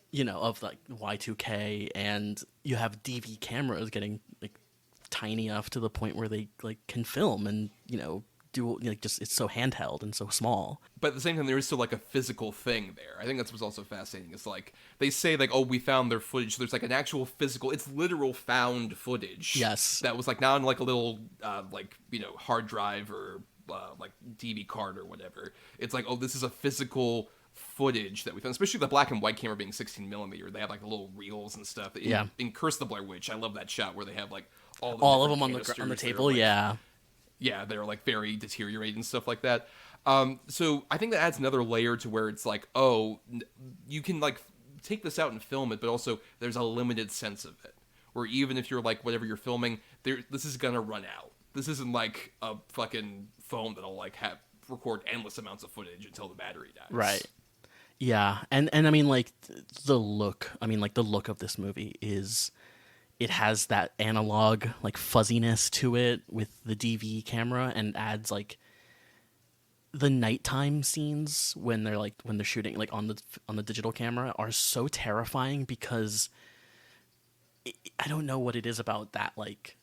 you know, of like Y2K, and you have DV cameras getting like tiny enough to the point where they like can film and, you know, do like just, it's so handheld and so small. But at the same time, there is still like a physical thing there. I think that's what's also fascinating. It's like they say like, oh, we found their footage. So there's like an actual physical, it's literal found footage. Yes, that was like not on like a little like, you know, hard drive or like DV card or whatever. It's like, oh, this is a physical footage that we found, especially the black and white camera being 16mm. They have like the little reels and stuff. In Curse the Blair Witch, I love that shot where they have like all of them on the table. Like, yeah, they're like very deteriorated and stuff like that. So I think that adds another layer to where it's like, oh, you can like take this out and film it, but also there's a limited sense of it. Where even if you're like whatever you're filming, this is gonna run out. This isn't like a fucking phone that'll like record endless amounts of footage until the battery dies. Right. Yeah, and I mean like the look. I mean like the look of this movie is, it has that analog like fuzziness to it with the DV camera, and adds like the nighttime scenes when they're shooting like on the digital camera are so terrifying because I don't know what it is about that, like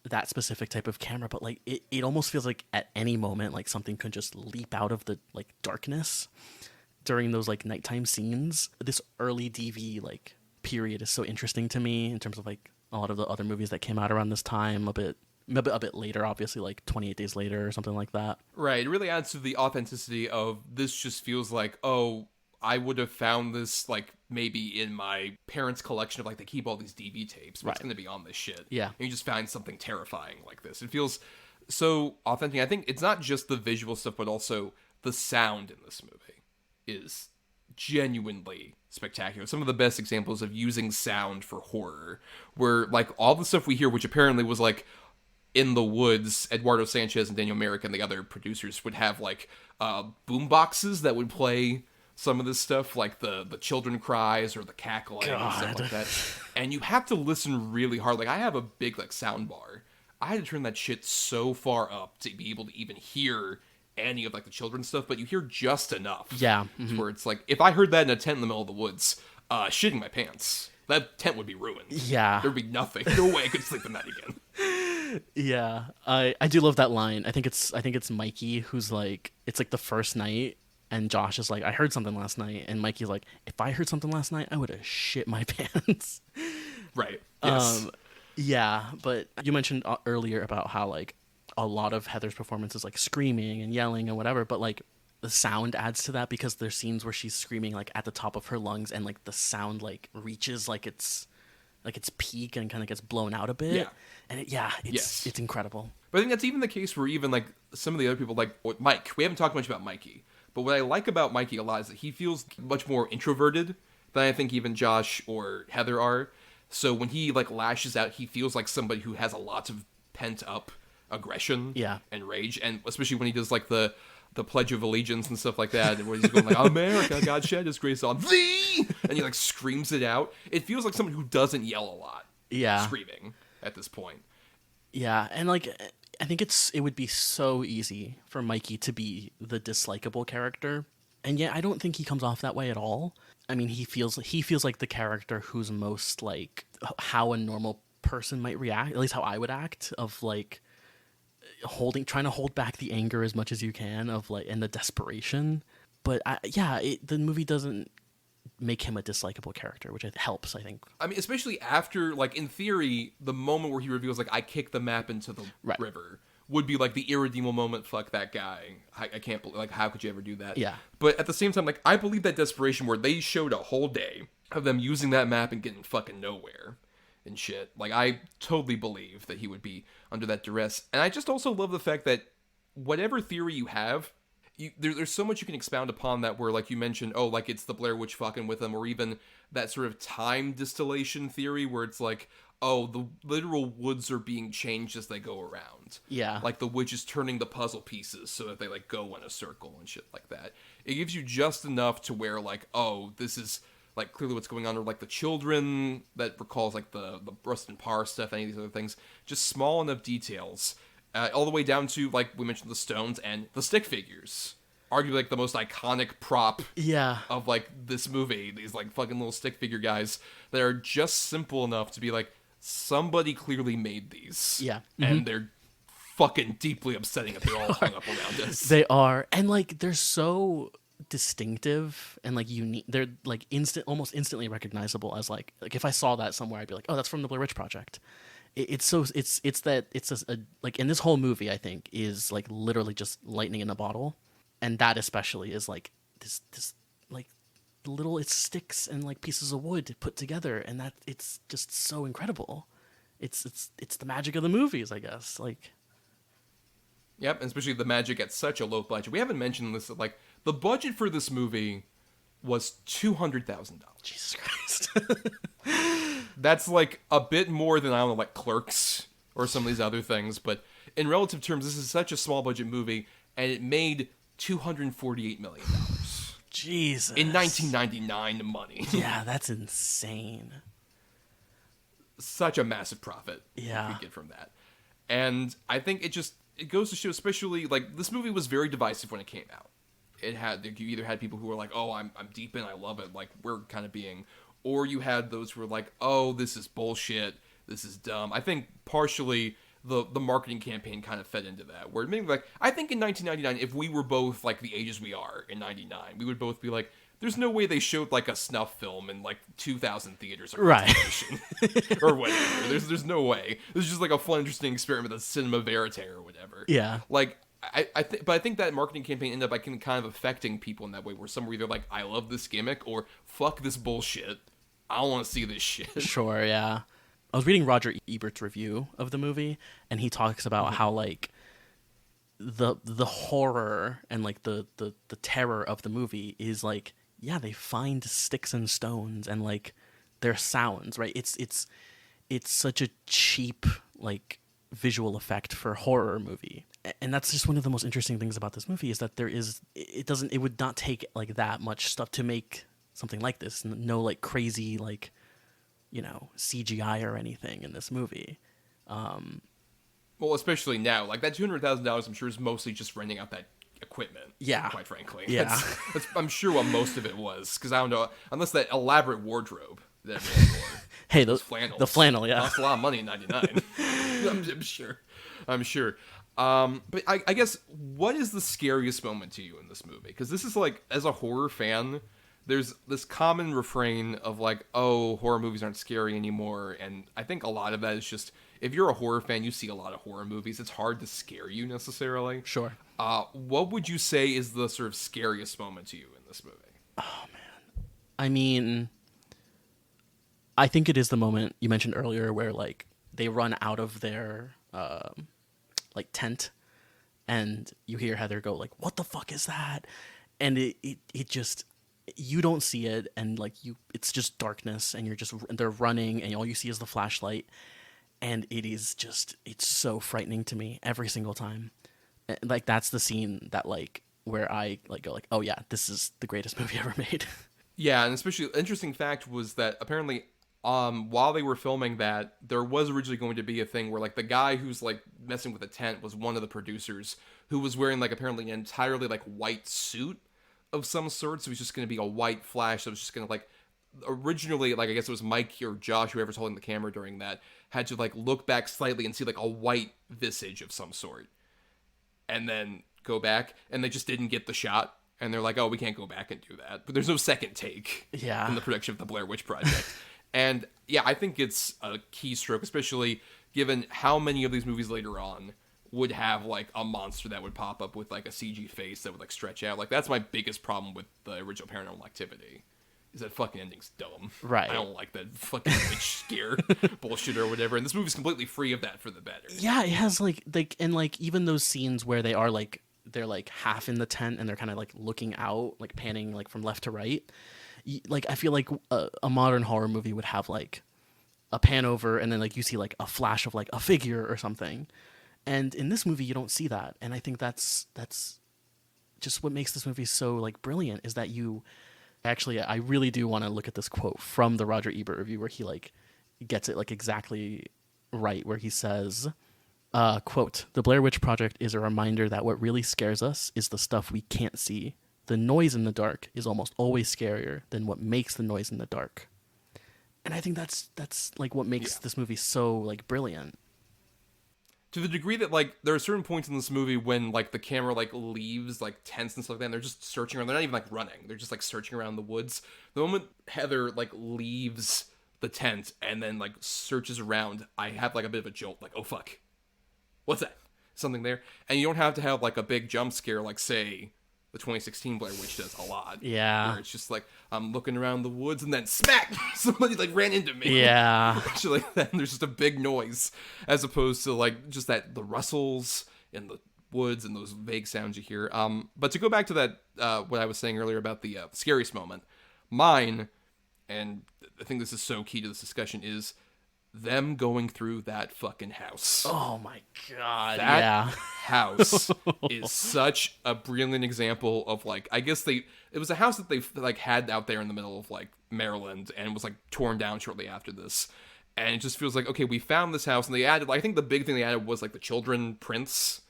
that specific type of camera, but like it almost feels like at any moment like something could just leap out of the like darkness during those like nighttime scenes. This early DV like period is so interesting to me in terms of like a lot of the other movies that came out around this time, a bit later, obviously, like 28 Days Later or something like that. Right. It really adds to the authenticity of this. Just feels like, oh, I would have found this, like, maybe in my parents' collection of, like, they keep all these DV tapes, but it's going to be on this shit. Yeah. And you just find something terrifying like this. It feels so authentic. I think it's not just the visual stuff, but also the sound in this movie is genuinely spectacular. Some of the best examples of using sound for horror, where, like, all the stuff we hear, which apparently was, like, in the woods, Eduardo Sanchez and Daniel Merrick and the other producers would have, like, boom boxes that would play some of this stuff, like the children cries or the cackling and stuff like that. And you have to listen really hard. Like, I have a big, like, sound bar. I had to turn that shit so far up to be able to even hear any of, like, the children's stuff, but you hear just enough. Yeah. Where it's like, if I heard that in a tent in the middle of the woods, shitting my pants, that tent would be ruined. Yeah. There'd be nothing. No way I could sleep in that again. Yeah. I do love that line. I think it's Mikey who's like, it's like the first night, and Josh is like, I heard something last night, and Mikey's like, if I heard something last night, I would have shit my pants. Right. Yes. Yeah, but you mentioned earlier about how, like, a lot of Heather's performance is, like, screaming and yelling and whatever, but, like, the sound adds to that because there's scenes where she's screaming, like, at the top of her lungs, and, like, the sound, like, reaches, like, its peak and kind of gets blown out a bit. Yeah. And it's incredible. But I think that's even the case where even, like, some of the other people, like Mike, we haven't talked much about Mikey, but what I like about Mikey a lot is that he feels much more introverted than I think even Josh or Heather are. So when he, like, lashes out, he feels like somebody who has a lot of pent-up aggression and rage, and especially when he does, like, the Pledge of Allegiance and stuff like that, and where he's going, like, America, God shed his grace on thee, and he, like, screams it out. It feels like someone who doesn't yell a lot. Yeah. Screaming at this point. Yeah, and, like, I think it would be so easy for Mikey to be the dislikable character, and yet I don't think he comes off that way at all. I mean, he feels like the character who's most, like, how a normal person might react, at least how I would act, of, like, trying to hold back the anger as much as you can, of, like, and the desperation. But the movie doesn't make him a dislikable character, which helps, I think. I mean, especially after, like, in theory, the moment where he reveals, like, I kicked the map into the river would be, like, the irredeemable moment, fuck that guy. I can't believe, like, how could you ever do that? Yeah. But at the same time, like, I believe that desperation where they showed a whole day of them using that map and getting fucking nowhere and shit. Like, I totally believe that he would be under that duress. And I just also love the fact that whatever theory you have, there's so much you can expound upon that, where, like you mentioned, oh, like, it's the Blair Witch fucking with them, or even that sort of time distillation theory where it's like, oh, the literal woods are being changed as they go around. Yeah. Like, the witch is turning the puzzle pieces so that they, like, go in a circle and shit like that. It gives you just enough to where, like, oh, this is, like, clearly what's going on, or, like, the children that recalls, like, the Rustin Parr stuff, any of these other things. Just small enough details. All the way down to, like, we mentioned the stones and the stick figures. Arguably, like, the most iconic prop of, like, this movie. These, like, fucking little stick figure guys that are just simple enough to be like, somebody clearly made these. Yeah. And they're fucking deeply upsetting if they're all hung up around us. They are. And, like, they're so distinctive and, like, unique. They're, like, almost instantly recognizable as, like, if I saw that somewhere, I'd be like, oh, that's from the Blair Witch Project. It's like, in this whole movie, I think, is, like, literally just lightning in a bottle. And that especially is, like, this like, it's sticks and, like, pieces of wood put together, and that it's just so incredible. It's the magic of the movies, I guess. Like, yep, and especially the magic at such a low budget. We haven't mentioned this, like, the budget for this movie was $200,000. Jesus Christ. That's, like, a bit more than, I don't know, like, Clerks or some of these other things, but in relative terms, this is such a small budget movie, and it made $248 million. Jesus. In 1999 money. Yeah, that's insane. Such a massive profit you get from that. And I think it goes to show, especially, like, this movie was very divisive when it came out. You either had people who were like, oh, I'm deep in, I love it, like, we're kind of being, or you had those who were like, oh, this is bullshit, this is dumb. I think partially the marketing campaign kind of fed into that, where maybe, like, I think in 1999, if we were both, like, the ages we are in 99, we would both be like, there's no way they showed like a snuff film in like 2,000 theaters across Right. the nation. Or whatever. There's no way. This is just like a fun, interesting experiment with cinema verite or whatever. Yeah. Like, but I think that marketing campaign ended up like kind of affecting people in that way, where some were either like, I love this gimmick, or fuck this bullshit. I don't want to see this shit. Sure, yeah. I was reading Roger Ebert's review of the movie, and he talks about how like the horror and like the terror of the movie is like, yeah, they find sticks and stones and like their sounds, right? It's such a cheap like visual effect for a horror movie. And that's just one of the most interesting things about this movie, is that it would not take like that much stuff to make something like this. No like crazy like, you know, CGI or anything in this movie. Well, especially now, like that $200,000, I'm sure is mostly just renting out that equipment. Yeah. Quite frankly. Yeah. That's, I'm sure what most of it was, because I don't know, unless that elaborate wardrobe that everyone wore. Hey, those flannels. The flannel, yeah. Cost a lot of money in '99. I'm sure. But I guess, what is the scariest moment to you in this movie? Because this is like, as a horror fan, there's this common refrain of like, oh, horror movies aren't scary anymore. And I think a lot of that is just, if you're a horror fan, you see a lot of horror movies. It's hard to scare you necessarily. Sure. What would you say is the sort of scariest moment to you in this movie? Oh, man. I mean, I think it is the moment you mentioned earlier where like they run out of their like tent, and you hear Heather go like, "What the fuck is that?" And it just, you don't see it, and like it's just darkness, and they're running, and all you see is the flashlight, and it's so frightening to me every single time. Like that's the scene that like where I like go like, oh yeah, this is the greatest movie ever made. Yeah, and especially interesting fact was that apparently while they were filming that, there was originally going to be a thing where like the guy who's like messing with the tent was one of the producers, who was wearing like apparently an entirely like white suit of some sort. So it was just going to be a white flash that was just going to like, originally, like I guess it was Mike or Josh, whoever's holding the camera during that, had to like look back slightly and see like a white visage of some sort, and then go back, and they just didn't get the shot, and they're like, oh, we can't go back and do that. But there's no second take in the production of the Blair Witch Project. And yeah, I think it's a keystroke, especially given how many of these movies later on would have like a monster that would pop up with like a CG face that would like stretch out. Like that's my biggest problem with the original Paranormal Activity, is that fucking ending's dumb. Right. I don't like that fucking witch scare bullshit or whatever. And this movie's completely free of that for the better. Yeah, it has like and like even those scenes where they are like, they're like half in the tent and they're kind of like looking out, like panning like from left to right. Like I feel like a modern horror movie would have like a pan over and then like you see like a flash of like a figure or something. And in this movie you don't see that. And I think that's just what makes this movie so like brilliant, is that you actually, I really do want to look at this quote from the Roger Ebert review where he like gets it like exactly right, where he says, quote, "The Blair Witch Project is a reminder that what really scares us is the stuff we can't see. The noise in the dark is almost always scarier than what makes the noise in the dark." And I think that's like what makes this movie so like brilliant. To the degree that like there are certain points in this movie when like the camera like leaves like tents and stuff like that, and they're just searching around. They're not even like running. They're just like searching around the woods. The moment Heather like leaves the tent and then like searches around, I have like a bit of a jolt, like, oh fuck, what's that? Something there. And you don't have to have like a big jump scare like say the 2016 Blair Witch does a lot. Yeah. Where it's just like, I'm looking around the woods and then smack! Somebody like ran into me. Yeah. Actually, then there's just a big noise, as opposed to like just that the rustles in the woods and those vague sounds you hear. But to go back to that, what I was saying earlier about the scariest moment, mine, and I think this is so key to this discussion, is them going through that fucking house. Oh my god. That house is such a brilliant example of like, I guess it was a house that they like had out there in the middle of like Maryland and was like torn down shortly after this. And it just feels like, okay, we found this house, and they added, like, I think the big thing they added was like the children prints.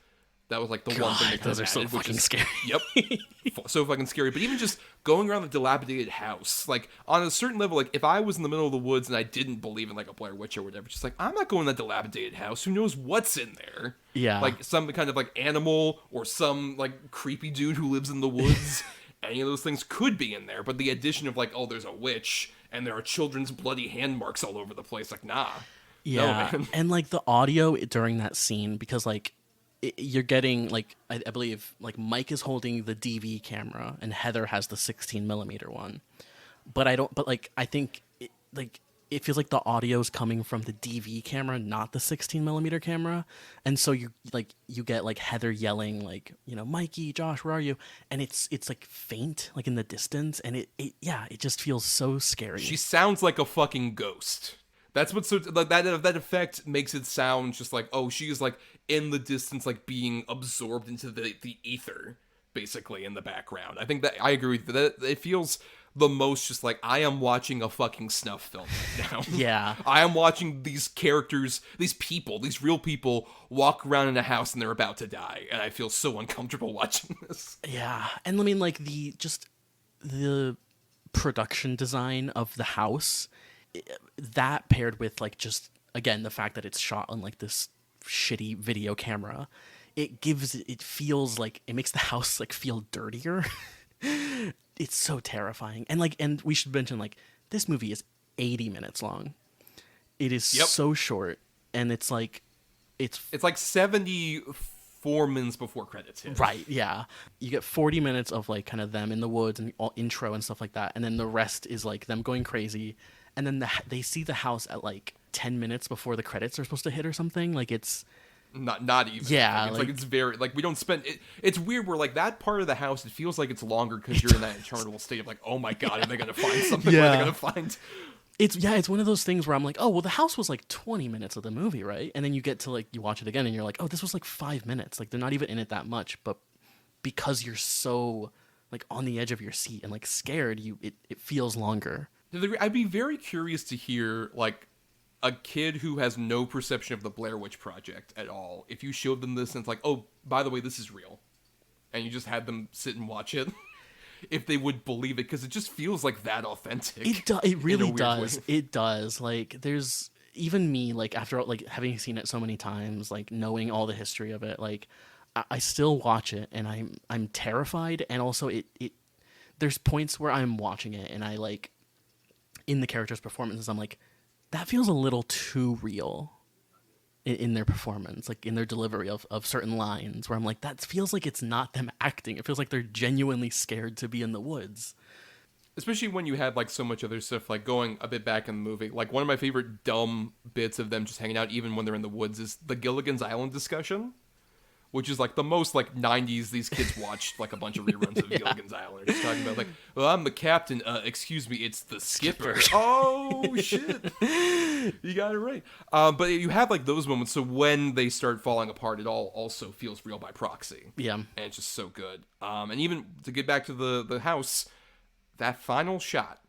That was like the one thing they could have those are added, so fucking scary. Yep. So fucking scary. But even just going around the dilapidated house, like on a certain level, like if I was in the middle of the woods and I didn't believe in like a Blair Witch or whatever, just like, I'm not going to that dilapidated house. Who knows what's in there? Yeah. Like some kind of like animal or some like creepy dude who lives in the woods. any of those things could be in there, but the addition of like, oh, there's a witch and there are children's bloody hand marks all over the place, like, nah. Yeah, No, man. and like the audio during that scene, because like you're getting like I believe like Mike is holding the DV camera and Heather has the 16mm one, but I think it feels like the audio is coming from the DV camera, not the 16mm camera, and so you get like Heather yelling like, you know, Mikey, Josh, where are you? And it's like faint, like in the distance, and it just feels so scary. She sounds like a fucking ghost. That's what's so like that effect makes it sound just like, oh, she is like in the distance, like being absorbed into the ether, basically in the background. I think that I agree with that. It feels the most just like I am watching a fucking snuff film right now. Yeah. I am watching these characters, these people, these real people walk around in a house and they're about to die, and I feel so uncomfortable watching this. Yeah, and I mean like the production design of the house, that paired with like just again the fact that it's shot on like this shitty video camera, it feels like it makes the house like feel dirtier. It's so terrifying. And we should mention like this movie is 80 minutes long. It is so short, and it's like 74 minutes before credits hit. Right, yeah. You get 40 minutes of like kind of them in the woods and all intro and stuff like that, and then the rest is like them going crazy. And then they see the house at like 10 minutes before the credits are supposed to hit or something. Like it's not even. Yeah, like it's very like we don't spend it. It's weird where like that part of the house, it feels like it's longer because you're in that eternal state of like, oh my god, are they gonna find something? Yeah. What are they gonna find? It's one of those things where I'm like, oh well, the house was like 20 minutes of the movie, right? And then you get to like you watch it again and you're like, oh, this was like 5 minutes. Like they're not even in it that much, but because you're so like on the edge of your seat and like scared, it feels longer. I'd be very curious to hear like a kid who has no perception of the Blair Witch Project at all, if you showed them this and it's like, oh, by the way, this is real, and you just had them sit and watch it, if they would believe it, because it just feels like that authentic. It really does. Way. It does. Like there's even me, like after like having seen it so many times, like knowing all the history of it, like I still watch it and I'm terrified, and also it there's points where I'm watching it and I like in the characters' performances, I'm like, that feels a little too real in their performance, like in their delivery of certain lines, where I'm like, that feels like it's not them acting. It feels like they're genuinely scared to be in the woods. Especially when you had like so much other stuff, like going a bit back in the movie. Like one of my favorite dumb bits of them just hanging out, even when they're in the woods, is the Gilligan's Island discussion. Which is like the most like 90s these kids watched like a bunch of reruns of Gilligan's Island. They're just talking about like, well, I'm the captain. Excuse me, it's the skipper. Oh shit, you got it right. But you have like those moments. So when they start falling apart, it all also feels real by proxy. Yeah, and it's just so good. And even to get back to the house, that final shot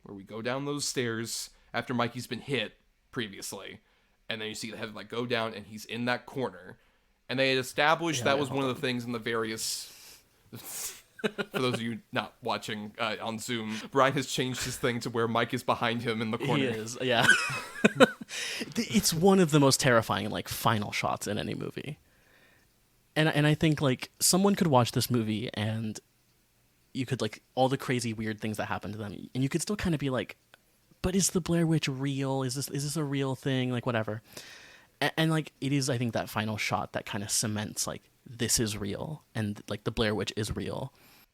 where we go down those stairs after Mikey's been hit previously, and then you see the head like go down, and he's in that corner. And they had established that was one of the things in the various... For those of you not watching on Zoom, Brian has changed his thing to where Mike is behind him in the corner. He is, yeah. It's one of the most terrifying like final shots in any movie. And I think like someone could watch this movie and you could like all the crazy weird things that happen to them, and you could still kind of be like, but is the Blair Witch real? Is this a real thing? Like whatever. And like it is, I think, that final shot that kind of cements like this is real, and like the Blair Witch is real.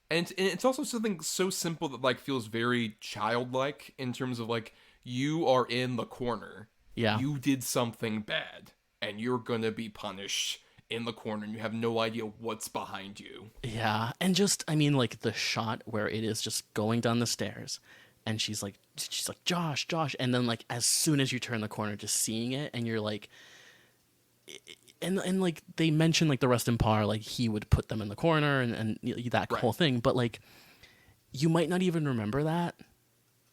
And it's also something so simple that like feels very childlike in terms of like you are in the corner. Yeah, you did something bad, and you're gonna be punished in the corner, and you have no idea what's behind you. Yeah, and just I mean like the shot where it is just going down the stairs. And she's like, Josh, and then like as soon as you turn the corner, just seeing it, and you're like, and like they mention like the rest in par, like he would put them in the corner and that whole thing, but like you might not even remember that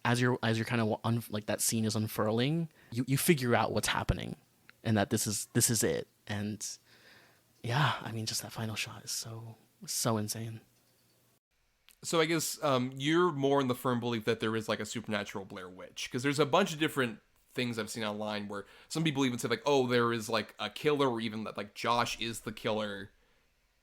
as you're kind of like that scene is unfurling, you figure out what's happening, and that this is it, and yeah, I mean just that final shot is so insane. So I guess you're more in the firm belief that there is like a supernatural Blair Witch, because there's a bunch of different things I've seen online where some people even say like, oh, there is like a killer, or even that like Josh is the killer,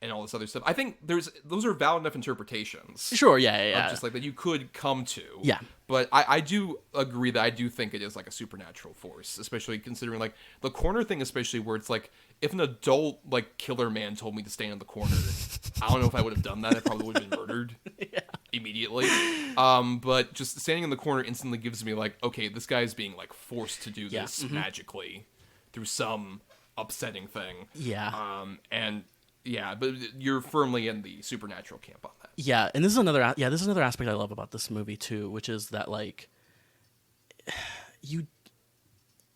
and all this other stuff. I think those are valid enough interpretations. Sure, yeah. Just like that you could come to. Yeah. But I do agree that I do think it is like a supernatural force, especially considering like the corner thing, especially where it's like if an adult like killer man told me to stand in the corner, I don't know if I would have done that. I probably would have been murdered immediately. But just standing in the corner instantly gives me like, okay, this guy's being like forced to do this magically through some upsetting thing. Yeah. And yeah, but you're firmly in the supernatural camp on that. Yeah, and this is another aspect I love about this movie too, which is that like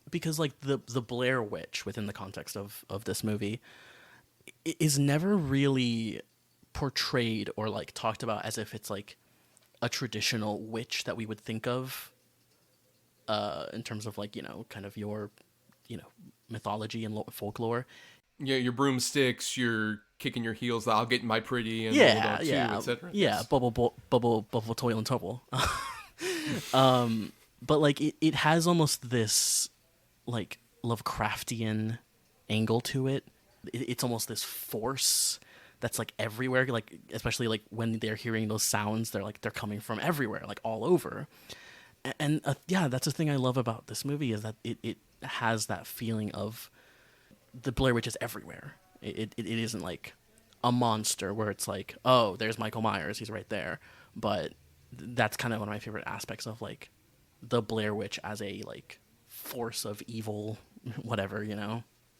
because like the Blair Witch within the context of this movie is never really portrayed or like talked about as if it's like a traditional witch that we would think of in terms of like, kind of your, mythology and folklore. Yeah, your broomsticks, you're kicking your heels, I'll get my pretty, and etc. Yeah, bubble, toil, and trouble. But like it has almost this like Lovecraftian angle to it. It's almost this force that's like everywhere, like especially like when they're hearing those sounds, they're coming from everywhere, like all over. And that's the thing I love about this movie is that it has that feeling of the Blair Witch is everywhere. It isn't like a monster where it's like, oh, there's Michael Myers, he's right there. But that's kind of one of my favorite aspects of like the Blair Witch as a like force of evil, whatever,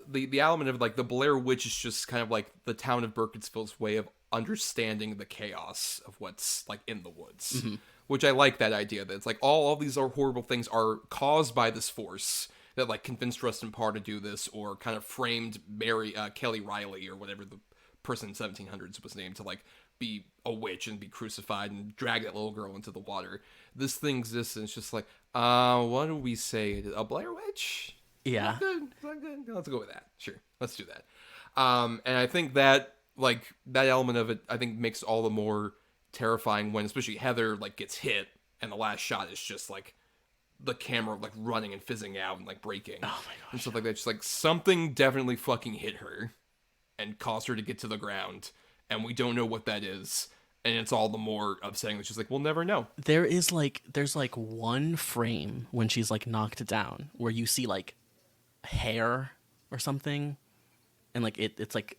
The element of like the Blair Witch is just kind of like the town of Burkittsville's way of understanding the chaos of what's like in the woods, which I like that idea that it's like all these are horrible things are caused by this force that like convinced Rustin Parr to do this, or kind of framed Kelly Riley or whatever the person in 1700s was named to like be a witch and be crucified and drag that little girl into the water. This thing exists and it's just like, what do we say? A Blair Witch? Yeah. Not good. Let's go with that. Sure. Let's do that. And I think that like that element of it, I think makes all the more terrifying when especially Heather like gets hit and the last shot is just like the camera like running and fizzing out and like breaking. Oh my gosh. And stuff like that. Just like something definitely fucking hit her and caused her to get to the ground. And we don't know what that is. And it's all the more upsetting. It's just like, we'll never know. There's like one frame when she's like knocked down where you see like hair or something. And like it's like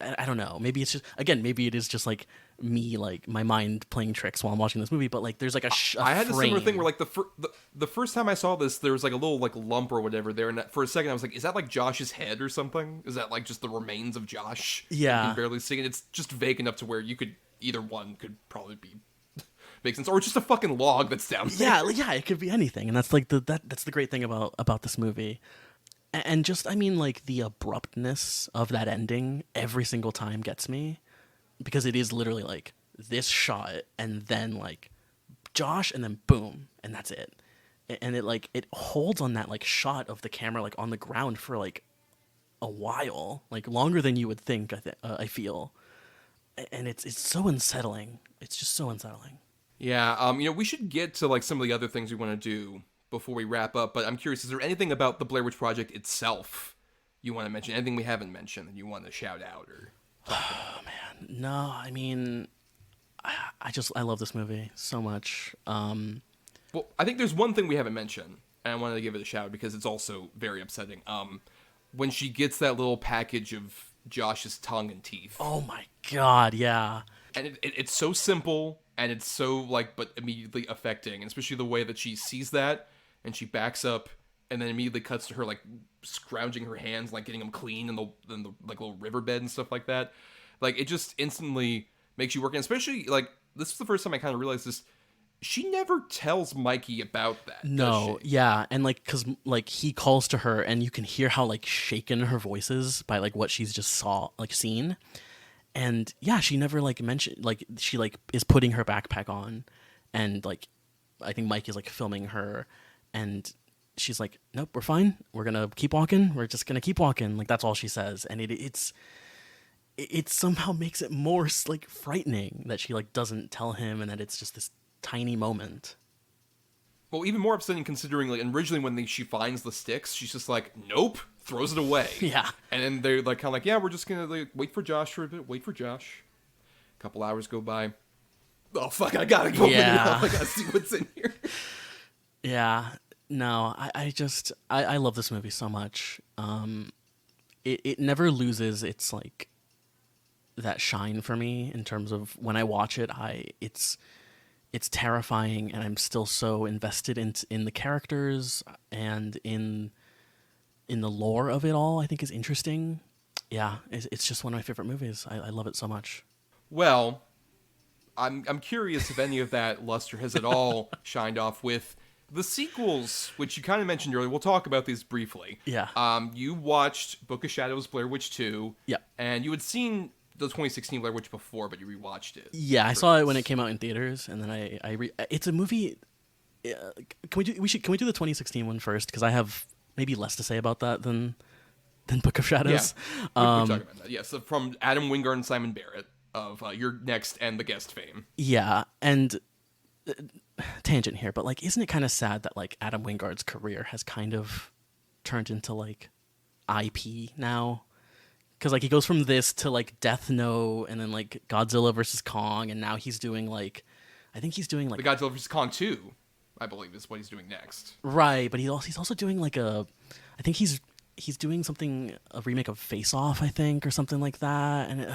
I don't know. Maybe it's just maybe it is just like me like my mind playing tricks while I'm watching this movie. But like there's like I had frame. a similar thing where like the first time I saw this, there was like a little like lump or whatever there, and for a second I was like, is that like Josh's head or something? Is that like just the remains of Josh? Yeah, you can barely see it. It's just vague enough to where you could either one could probably be make sense, or just a fucking log that's down there. Yeah, it could be anything, and that's like that's the great thing about this movie. And just, I mean, like, the abruptness of that ending every single time gets me. Because it is literally, like, this shot, and then, like, Josh, and then boom, and that's it. And it, like, it holds on that, like, shot of the camera, like, on the ground for, like, a while. Like, longer than you would think, I feel. And it's so unsettling. It's just so unsettling. Yeah, we should get to, like, some of the other things we want to do before we wrap up, but I'm curious, is there anything about the Blair Witch Project itself you want to mention? Anything we haven't mentioned that you want to shout out or talk about? Oh, man. No, I mean, I love this movie so much. Well, I think there's one thing we haven't mentioned, and I wanted to give it a shout because it's also very upsetting. When she gets that little package of Josh's tongue and teeth. Oh, my God, yeah. And it's so simple, and it's so, like, but immediately affecting, and especially the way that she sees that, and she backs up, and then immediately cuts to her, like, scrounging her hands, like, getting them clean in the like, little riverbed and stuff like that. Like, it just instantly makes you work. And especially, like, this is the first time I kind of realized this. She never tells Mikey about that, No, does she? yeah, and, like, because, like, he calls to her, and you can hear how, like, shaken her voice is by, like, what she's just seen. And, yeah, she never, like, mentioned, like, she, like, is putting her backpack on, and, like, I think Mike is, like, filming her, and she's like, nope, we're fine. We're going to keep walking. We're just going to keep walking. Like, that's all she says. And it somehow makes it more, like, frightening that she, like, doesn't tell him and that it's just this tiny moment. Well, even more upsetting considering, like, originally when she finds the sticks, she's just like, nope, throws it away. Yeah. And then they're like kind of like, yeah, we're just gonna like, wait for Josh for a bit. Wait for Josh. A couple hours go by. Oh fuck! I gotta go open it up. I gotta see what's in here. Yeah. No, I love this movie so much. It never loses its like that shine for me in terms of when I watch it. It's terrifying, and I'm still so invested in the characters and in the lore of it all. I think is interesting. Yeah, it's just one of my favorite movies. I love it so much. Well, I'm curious if any of that luster has at all shined off with the sequels, which you kind of mentioned earlier. We'll talk about these briefly. Yeah. You watched Book of Shadows, Blair Witch 2. Yep. And you had seen the 2016 Blair Witch before, but you rewatched it. Yeah, I saw it when it came out in theaters, and then it's a movie. Can we do the 2016 one first? Because I have maybe less to say about that than Book of Shadows. Yeah. We're talking about that. Yeah, so from Adam Wingard and Simon Barrett of Your Next and The Guest fame. Yeah, and tangent here, but like, isn't it kind of sad that like Adam Wingard's career has kind of turned into like IP now? Because like he goes from this to like Death Note, and then like Godzilla vs. Kong, and now he's doing like, I think he's doing like The Godzilla vs. Kong 2, I believe, is what he's doing next. Right, but he's also doing like I think he's doing something, a remake of Face Off, I think, or something like that. And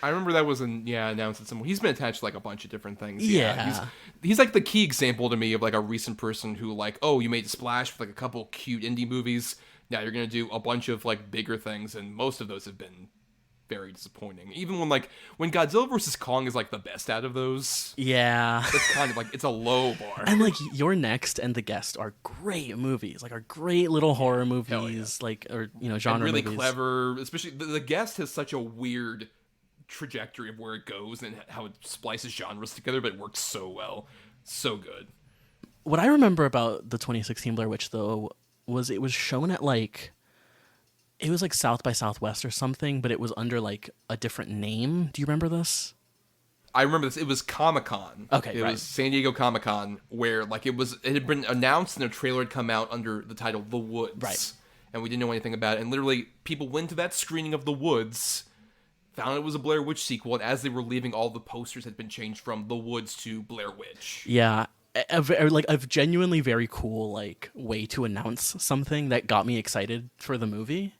I remember that was announced at some. He's been attached to like a bunch of different things. Yeah. He's like the key example to me of like a recent person who like, oh, you made a splash with like a couple cute indie movies. Now you're gonna do a bunch of like bigger things, and most of those have been very disappointing. Even when Godzilla vs. Kong is like the best out of those. Yeah. It's kind of like, it's a low bar. And like Your Next and The Guest are great movies, like are great little horror movies, yeah. like, or genre and really movies. clever. Especially the Guest has such a weird trajectory of where it goes and how it splices genres together, but it works so well. So good. What I remember about the 2016 Blair Witch though was it was shown at like, it was like South by Southwest or something, but it was under like a different name. Do you remember this? I remember this. It was Comic-Con. Okay, it was San Diego Comic-Con, where like it had been announced and a trailer had come out under the title The Woods. Right. And we didn't know anything about it. And literally, people went to that screening of The Woods, found it was a Blair Witch sequel, and as they were leaving, all the posters had been changed from The Woods to Blair Witch. Yeah. A genuinely very cool like way to announce something that got me excited for the movie.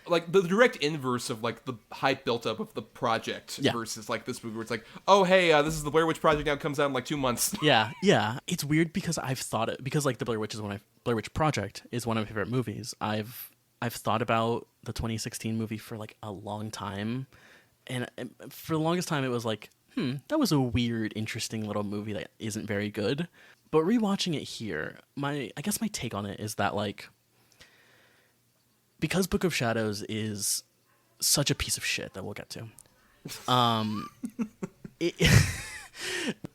Like the direct inverse of like the hype built up of the project Yeah. versus like this movie where it's like, oh hey, this is the Blair Witch Project now, it comes out in like 2 months. Yeah. It's weird because because like the Blair Witch Project is one of my favorite movies. I've thought about the 2016 movie for like a long time, and for the longest time it was like, that was a weird, interesting little movie that isn't very good. But rewatching it here, I guess my take on it is that like, because Book of Shadows is such a piece of shit that we'll get to.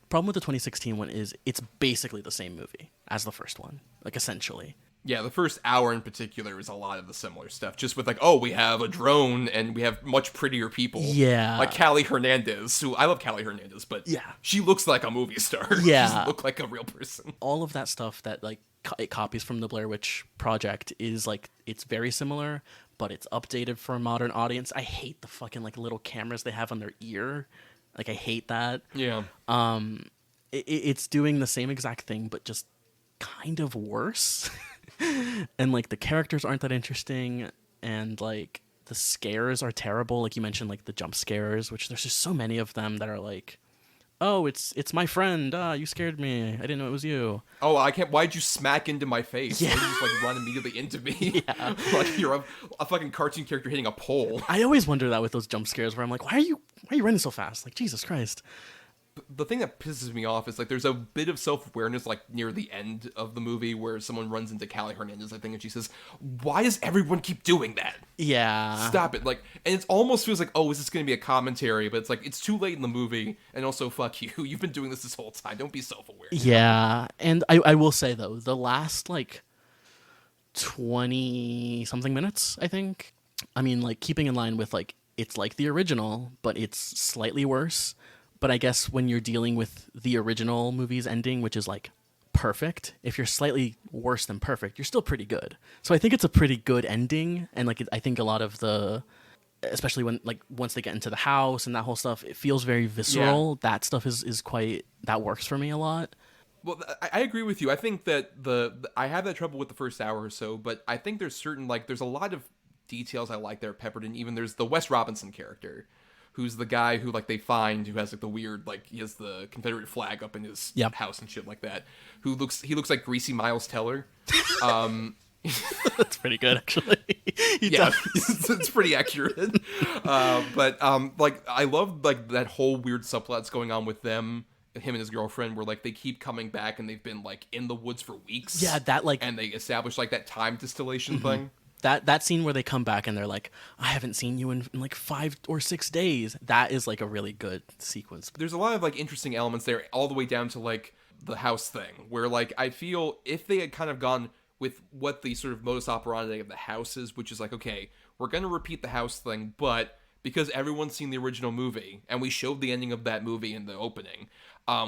Problem with the 2016 one is it's basically the same movie as the first one, like essentially. Yeah, the first hour in particular is a lot of the similar stuff. Just with like, oh, we have a drone and we have much prettier people. Yeah. Like Callie Hernandez, who I love Callie Hernandez, but yeah, she looks like a movie star. Yeah. She doesn't look like a real person. All of that stuff that like it copies from the Blair Witch Project is like, it's very similar, but it's updated for a modern audience. I hate the fucking like little cameras they have on their ear. Like I hate that. Yeah. It's doing the same exact thing, but just kind of worse. And like the characters aren't that interesting, and like the scares are terrible. Like you mentioned, like the jump scares, which there's just so many of them that are like, oh, it's my friend. You scared me. I didn't know it was you. Oh, I can't. Why'd you smack into my face? Yeah. Why'd you just like run immediately into me? Yeah. Like you're a fucking cartoon character hitting a pole. I always wonder that with those jump scares, where I'm like, why are you running so fast? Like Jesus Christ. The thing that pisses me off is like there's a bit of self-awareness like near the end of the movie where someone runs into Callie Hernandez, I think, and she says, why does everyone keep doing that? Yeah. Stop it. Like, and it almost feels like, oh, is this going to be a commentary? But it's like, it's too late in the movie, and also, fuck you. You've been doing this whole time. Don't be self-aware. Yeah. And I will say, though, the last, like, 20-something minutes, I think, I mean, like, keeping in line with, like, it's like the original, but it's slightly worse. But I guess when you're dealing with the original movie's ending, which is, like, perfect, if you're slightly worse than perfect, you're still pretty good. So I think it's a pretty good ending, and like I think a lot of especially when like once they get into the house and that whole stuff, it feels very visceral. Yeah. That stuff is quite, that works for me a lot. Well, I agree with you. I think that I have that trouble with the first hour or so, but I think there's certain, like, there's a lot of details I like there peppered in. Even there's the Wes Robinson character, who's the guy who, like, they find, who has, like, the weird, like, he has the Confederate flag up in his house and shit like that, he looks like Greasy Miles Teller. That's pretty good, actually. It's pretty accurate. But like, I love, like, that whole weird subplot that's going on with them, him and his girlfriend, where, like, they keep coming back and they've been, like, in the woods for weeks. Yeah, that, like, and they establish, like, that time distillation thing. That scene where they come back and they're like, I haven't seen you in like 5 or 6 days. That is, like, a really good sequence. There's a lot of, like, interesting elements there, all the way down to, like, the house thing, where, like, I feel if they had kind of gone with what the sort of modus operandi of the house is, which is like, okay, we're going to repeat the house thing, but because everyone's seen the original movie, and we showed the ending of that movie in the opening,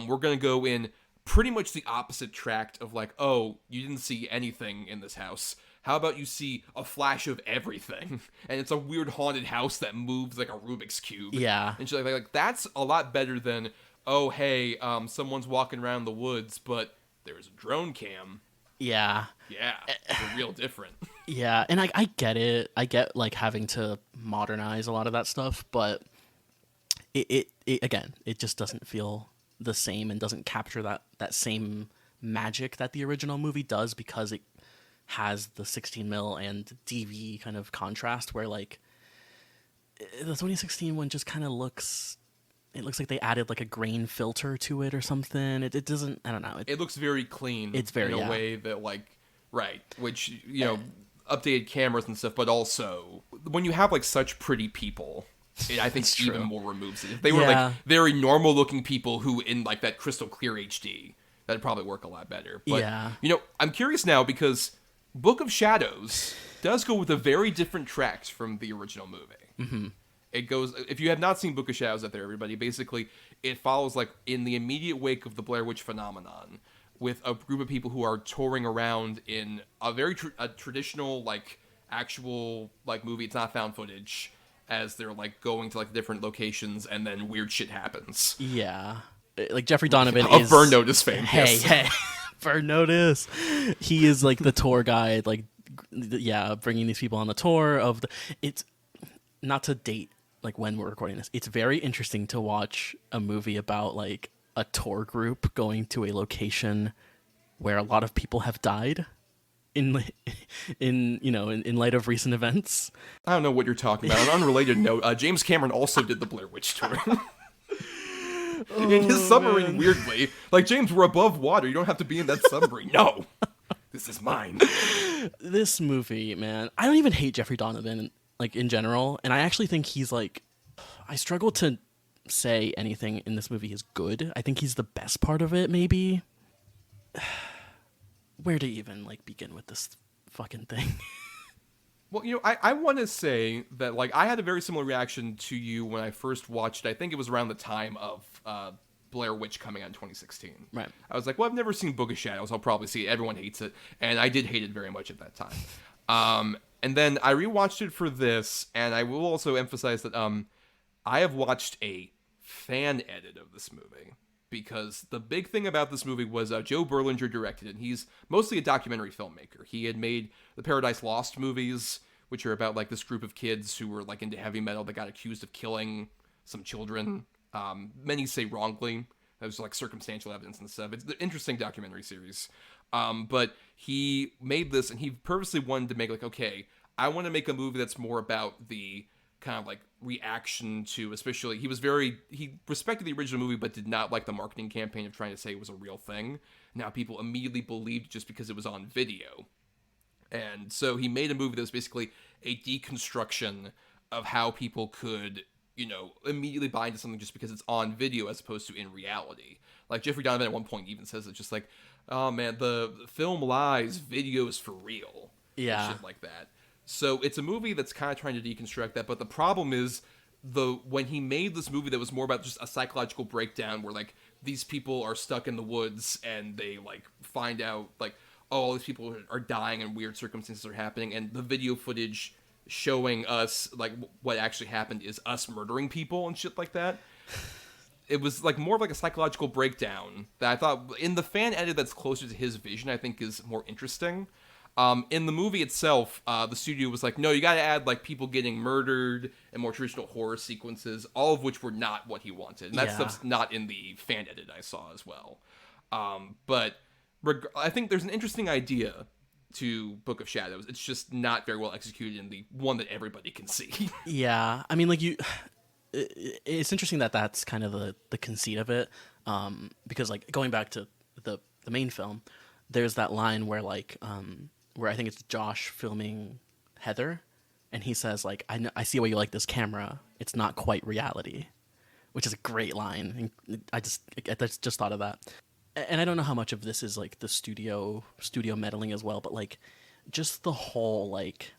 we're going to go in pretty much the opposite tract of, like, oh, you didn't see anything in this house. How about you see a flash of everything? And it's a weird haunted house that moves like a Rubik's Cube. Yeah. And she's like, that's a lot better than, oh, hey, someone's walking around the woods, but there's a drone cam. Yeah. Yeah, they're real different. Yeah, and I get it. I get, like, having to modernize a lot of that stuff, but it again, it just doesn't feel the same and doesn't capture that same magic that the original movie does, because it has the 16mm and DV kind of contrast, where, like, the 2016 one just kind of looks... It looks like they added, like, a grain filter to it or something. It doesn't... I don't know. It looks very clean. It's very, in a way that, like... Right. Which, you know, updated cameras and stuff, but also... When you have, like, such pretty people, I think even more removes it. If they were, like, very normal-looking people who, in, like, that crystal clear HD, that'd probably work a lot better. But, you know, I'm curious now, because Book of Shadows does go with a very different tracks from the original movie. Mm-hmm. It goes, if you have not seen Book of Shadows out there, everybody, basically it follows, like, in the immediate wake of the Blair Witch phenomenon, with a group of people who are touring around in a very traditional, like, actual, like, movie. It's not found footage, as they're, like, going to, like, different locations, and then weird shit happens. Yeah. Like, Jeffrey Donovan is... Burn Notice fame. Hey. Burn Notice. He is, like, the tour guide, like, bringing these people on the tour of the... It's... Not to date, like, when we're recording this, it's very interesting to watch a movie about, like, a tour group going to a location where a lot of people have died in light of recent events. I don't know what you're talking about. On an unrelated note, James Cameron also did the Blair Witch tour. In his submarine, weirdly. Like, James, we're above water. You don't have to be in that submarine. No. This is mine. This movie, man. I don't even hate Jeffrey Donovan, like, in general, and I actually think he's, like, I struggle to say anything in this movie is good. I think he's the best part of it, maybe. Where to even, like, begin with this fucking thing? Well, you know, I want to say that, like, I had a very similar reaction to you when I first watched it. I think it was around the time of Blair Witch coming out in 2016. Right. I was like, well, I've never seen Book of Shadows. I'll probably see it. Everyone hates it. And I did hate it very much at that time. And then I rewatched it for this, and I will also emphasize that I have watched a fan edit of this movie, because the big thing about this movie was Joe Berlinger directed it, and he's mostly a documentary filmmaker. He had made the Paradise Lost movies, which are about, like, this group of kids who were, like, into heavy metal that got accused of killing some children. Many say wrongly. There's, like, circumstantial evidence and stuff. It's an interesting documentary series. But he made this, and he purposely wanted to make, like, okay, I want to make a movie that's more about the kind of, like, reaction to, especially, he respected the original movie, but did not like the marketing campaign of trying to say it was a real thing. Now people immediately believed just because it was on video. And so he made a movie that was basically a deconstruction of how people could, you know, immediately buy into something just because it's on video as opposed to in reality. Like, Jeffrey Donovan at one point even says it's just like, oh man, the film lies, video is for real. Yeah. And shit like that. So it's a movie that's kind of trying to deconstruct that, but the problem is when he made this movie that was more about just a psychological breakdown where, like, these people are stuck in the woods and they like find out like, oh, all these people are dying and weird circumstances are happening, and the video footage showing us like what actually happened is us murdering people and shit like that. It was like more of like a psychological breakdown that I thought in the fan edit that's closer to his vision, I think is more interesting. In the movie itself, the studio was like, no, you gotta add like people getting murdered and more traditional horror sequences, all of which were not what he wanted. And that stuff's not in the fan edit I saw as well. But I think there's an interesting idea to Book of Shadows. It's just not very well executed in the one that everybody can see. Yeah, I mean, like it's interesting that that's kind of the conceit of it, because like going back to the main film, there's that line where like where I think it's Josh filming Heather, and he says like, I see why you like this camera. It's not quite reality, which is a great line. And I just thought of that. And I don't know how much of this is like the studio meddling as well, but like just the whole like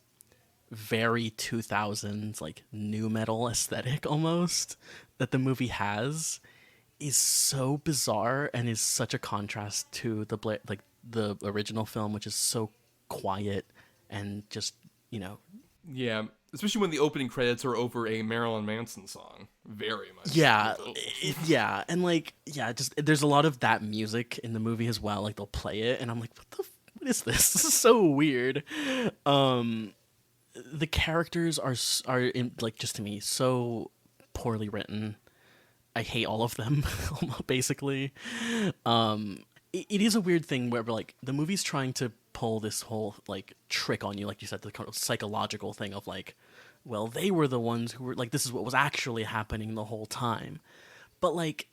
very 2000s like new metal aesthetic almost that the movie has is so bizarre and is such a contrast to the original film, which is so quiet and just, you know. Yeah, especially when the opening credits are over a Marilyn Manson song. Very much. Yeah, yeah, and like, yeah, just there's a lot of that music in the movie as well. Like they'll play it, and I'm like, what is this? This is so weird. The characters are in, like, just to me so poorly written. I hate all of them, basically. It is a weird thing where like the movie's trying to pull this whole like trick on you, like you said, the kind of psychological thing of like, well, they were the ones who were like, this is what was actually happening the whole time. But like,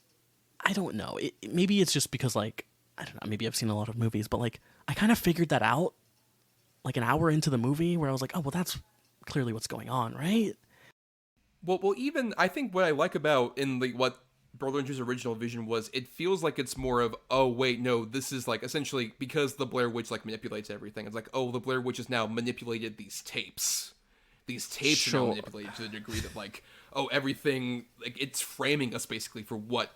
I don't know. Maybe it's just because like, I don't know, maybe I've seen a lot of movies, but like I kind of figured that out like an hour into the movie where I was like, oh, well, that's clearly what's going on, right? Well, even I think what I like about what Berlinger's original vision was, it feels like it's more of, oh wait, no, this is like essentially because the Blair Witch like manipulates everything. It's like, oh, the Blair Witch has now manipulated these tapes. These tapes are now manipulated to the degree that like, oh, everything, like it's framing us basically for what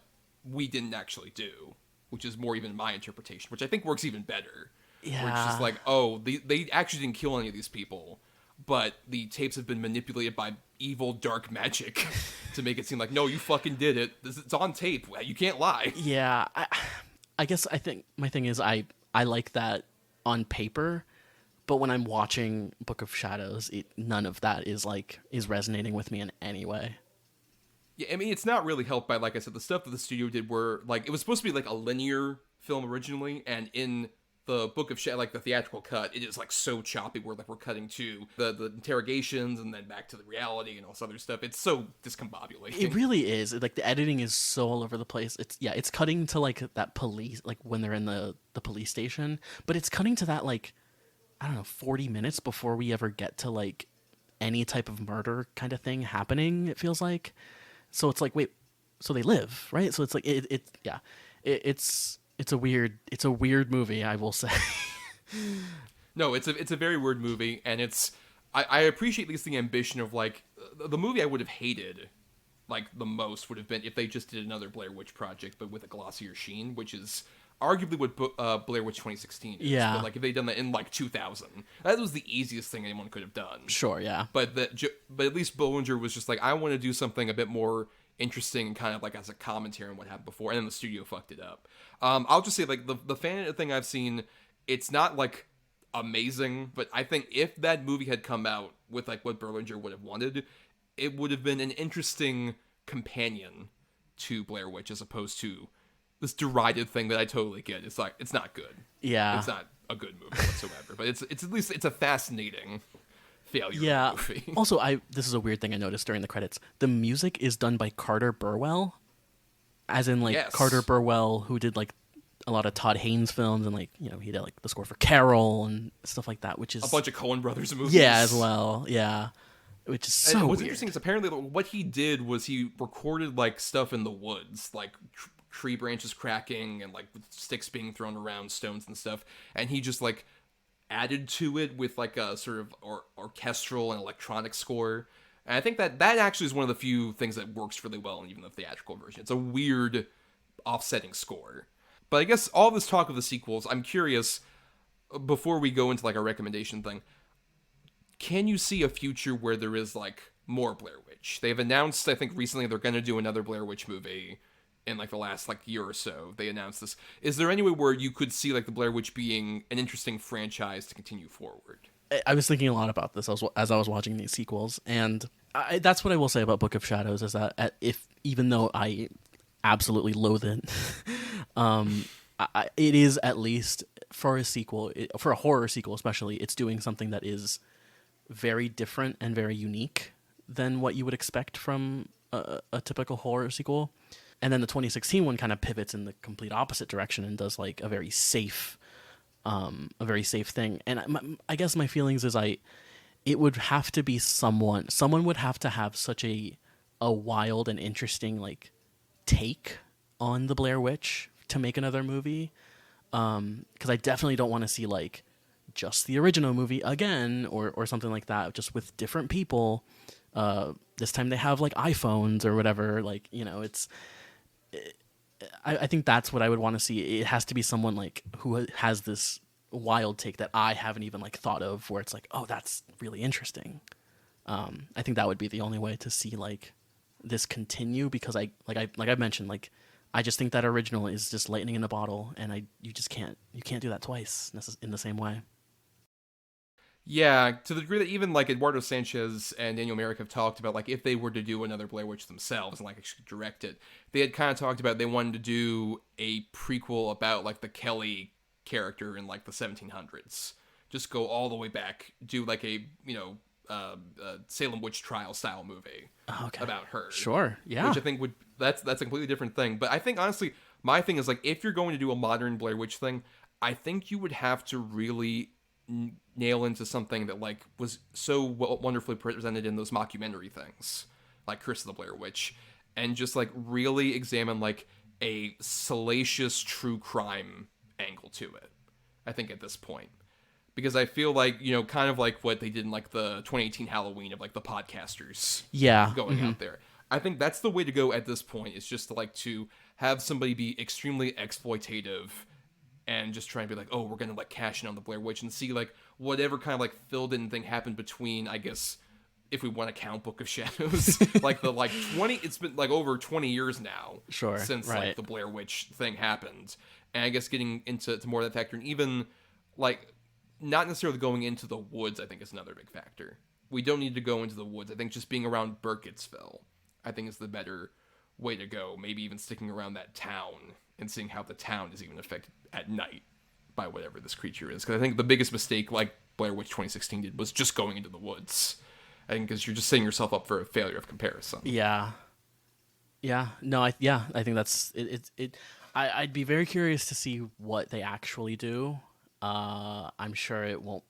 we didn't actually do, which is more even my interpretation, which I think works even better. Yeah. Where it's just like, oh, they actually didn't kill any of these people, but the tapes have been manipulated by evil dark magic to make it seem like, no, you fucking did it. It's on tape. You can't lie. Yeah, I guess I think my thing is I like that on paper, but when I'm watching Book of Shadows, none of that is resonating with me in any way. Yeah, I mean, it's not really helped by, like I said, the stuff that the studio did were, like, it was supposed to be, like, a linear film originally, and in the Book of Shadows, like, the theatrical cut, it is, like, so choppy where, like, we're cutting to the interrogations and then back to the reality and all this other stuff. It's so discombobulating. It really is. Like, the editing is so all over the place. It's cutting to, like, that police, like, when they're in the police station, but it's cutting to that, like, I don't know, 40 minutes before we ever get to, like, any type of murder kind of thing happening, it feels like. So it's like, wait, so they live, right? So it's like, it's a weird movie, I will say. No, it's a very weird movie, and I appreciate at least the ambition of, like, the movie I would have hated, like, the most would have been if they just did another Blair Witch Project, but with a glossier sheen, which is arguably what Blair Witch 2016 is. Yeah. But, like, if they'd done that in, like, 2000, that was the easiest thing anyone could have done. Sure, yeah. But at least Bollinger was just like, I want to do something a bit more interesting, kind of like as a commentary on what happened before, and then the studio fucked it up. I'll just say, like, the fan thing I've seen, it's not, like, amazing, but I think if that movie had come out with, like, what Berlinger would have wanted, it would have been an interesting companion to Blair Witch, as opposed to this derided thing that I totally get. It's like, it's not good. Yeah. It's not a good movie whatsoever, but it's at least, it's a fascinating failure Yeah. movie. Also, this is a weird thing I noticed during the credits. The music is done by Carter Burwell, as in, like, Yes. Carter Burwell, who did, like, a lot of Todd Haynes films, and, like, you know, he did, like, the score for Carol and stuff like that, which is A bunch of Coen Brothers movies. Yeah, as well. Yeah. Which is so and what's weird. interesting is apparently what he did was he recorded, like, stuff in the woods, like tree branches cracking and, like, sticks being thrown around, stones and stuff, and he just, like, added to it with, like, a sort of orchestral and electronic score. And I think that actually is one of the few things that works really well in even the theatrical version. It's a weird offsetting score. But I guess all this talk of the sequels, I'm curious, before we go into like a recommendation thing, can you see a future where there is like more Blair Witch? They've announced, I think recently, they're going to do another Blair Witch movie in like the last like year or so. They announced this. Is there any way where you could see like the Blair Witch being an interesting franchise to continue forward? I was thinking a lot about this as I was watching these sequels, and that's what I will say about Book of Shadows is that even though I absolutely loathe it, it is at least for a sequel, for a horror sequel especially, it's doing something that is very different and very unique than what you would expect from a typical horror sequel. And then the 2016 one kind of pivots in the complete opposite direction and does like a very safe thing. And I guess my feelings is it would have to be someone would have to have such a wild and interesting like take on the Blair Witch to make another movie. Because I definitely don't want to see like just the original movie again or something like that, just with different people. This time they have like iPhones or whatever. Like, you know, I think that's what I would want to see. It has to be someone like who has this wild take that I haven't even like thought of, where it's like, oh, that's really interesting. I think that would be the only way to see like this continue, because I mentioned, like I just think that original is just lightning in a bottle, and you can't do that twice in the same way. Yeah, to the degree that even like Eduardo Sanchez and Daniel Myrick have talked about, like if they were to do another Blair Witch themselves and like actually direct it, they had kind of talked about they wanted to do a prequel about like the Kelly character in like the 1700s. Just go all the way back, do like a Salem witch trial style movie about her. Sure, yeah. Which I think that's a completely different thing. But I think honestly, my thing is like if you're going to do a modern Blair Witch thing, I think you would have to really nail into something that like was so wonderfully presented in those mockumentary things like Curse of the Blair Witch, and just like really examine like a salacious true crime angle to it, I think, at this point. Because I feel like, you know, kind of like what they did in like the 2018 Halloween of like the podcasters going out there. I think that's the way to go at this point, is just to have somebody be extremely exploitative and just try and be like, oh, we're going to like cash in on the Blair Witch and see like whatever kind of like filled in thing happened between, I guess, if we want to count Book of Shadows, like the like 20, it's been like over 20 years now since like the Blair Witch thing happened. And I guess getting into more of that factor, and even like not necessarily going into the woods, I think is another big factor. We don't need to go into the woods. I think just being around Burkittsville, I think, is the better way to go. Maybe even sticking around that town and seeing how the town is even affected at night by whatever this creature is. Because I think the biggest mistake, like Blair Witch 2016 did, was just going into the woods. I think because you're just setting yourself up for a failure of comparison. Yeah. No, I think that's it. I'd be very curious to see what they actually do. I'm sure it won't.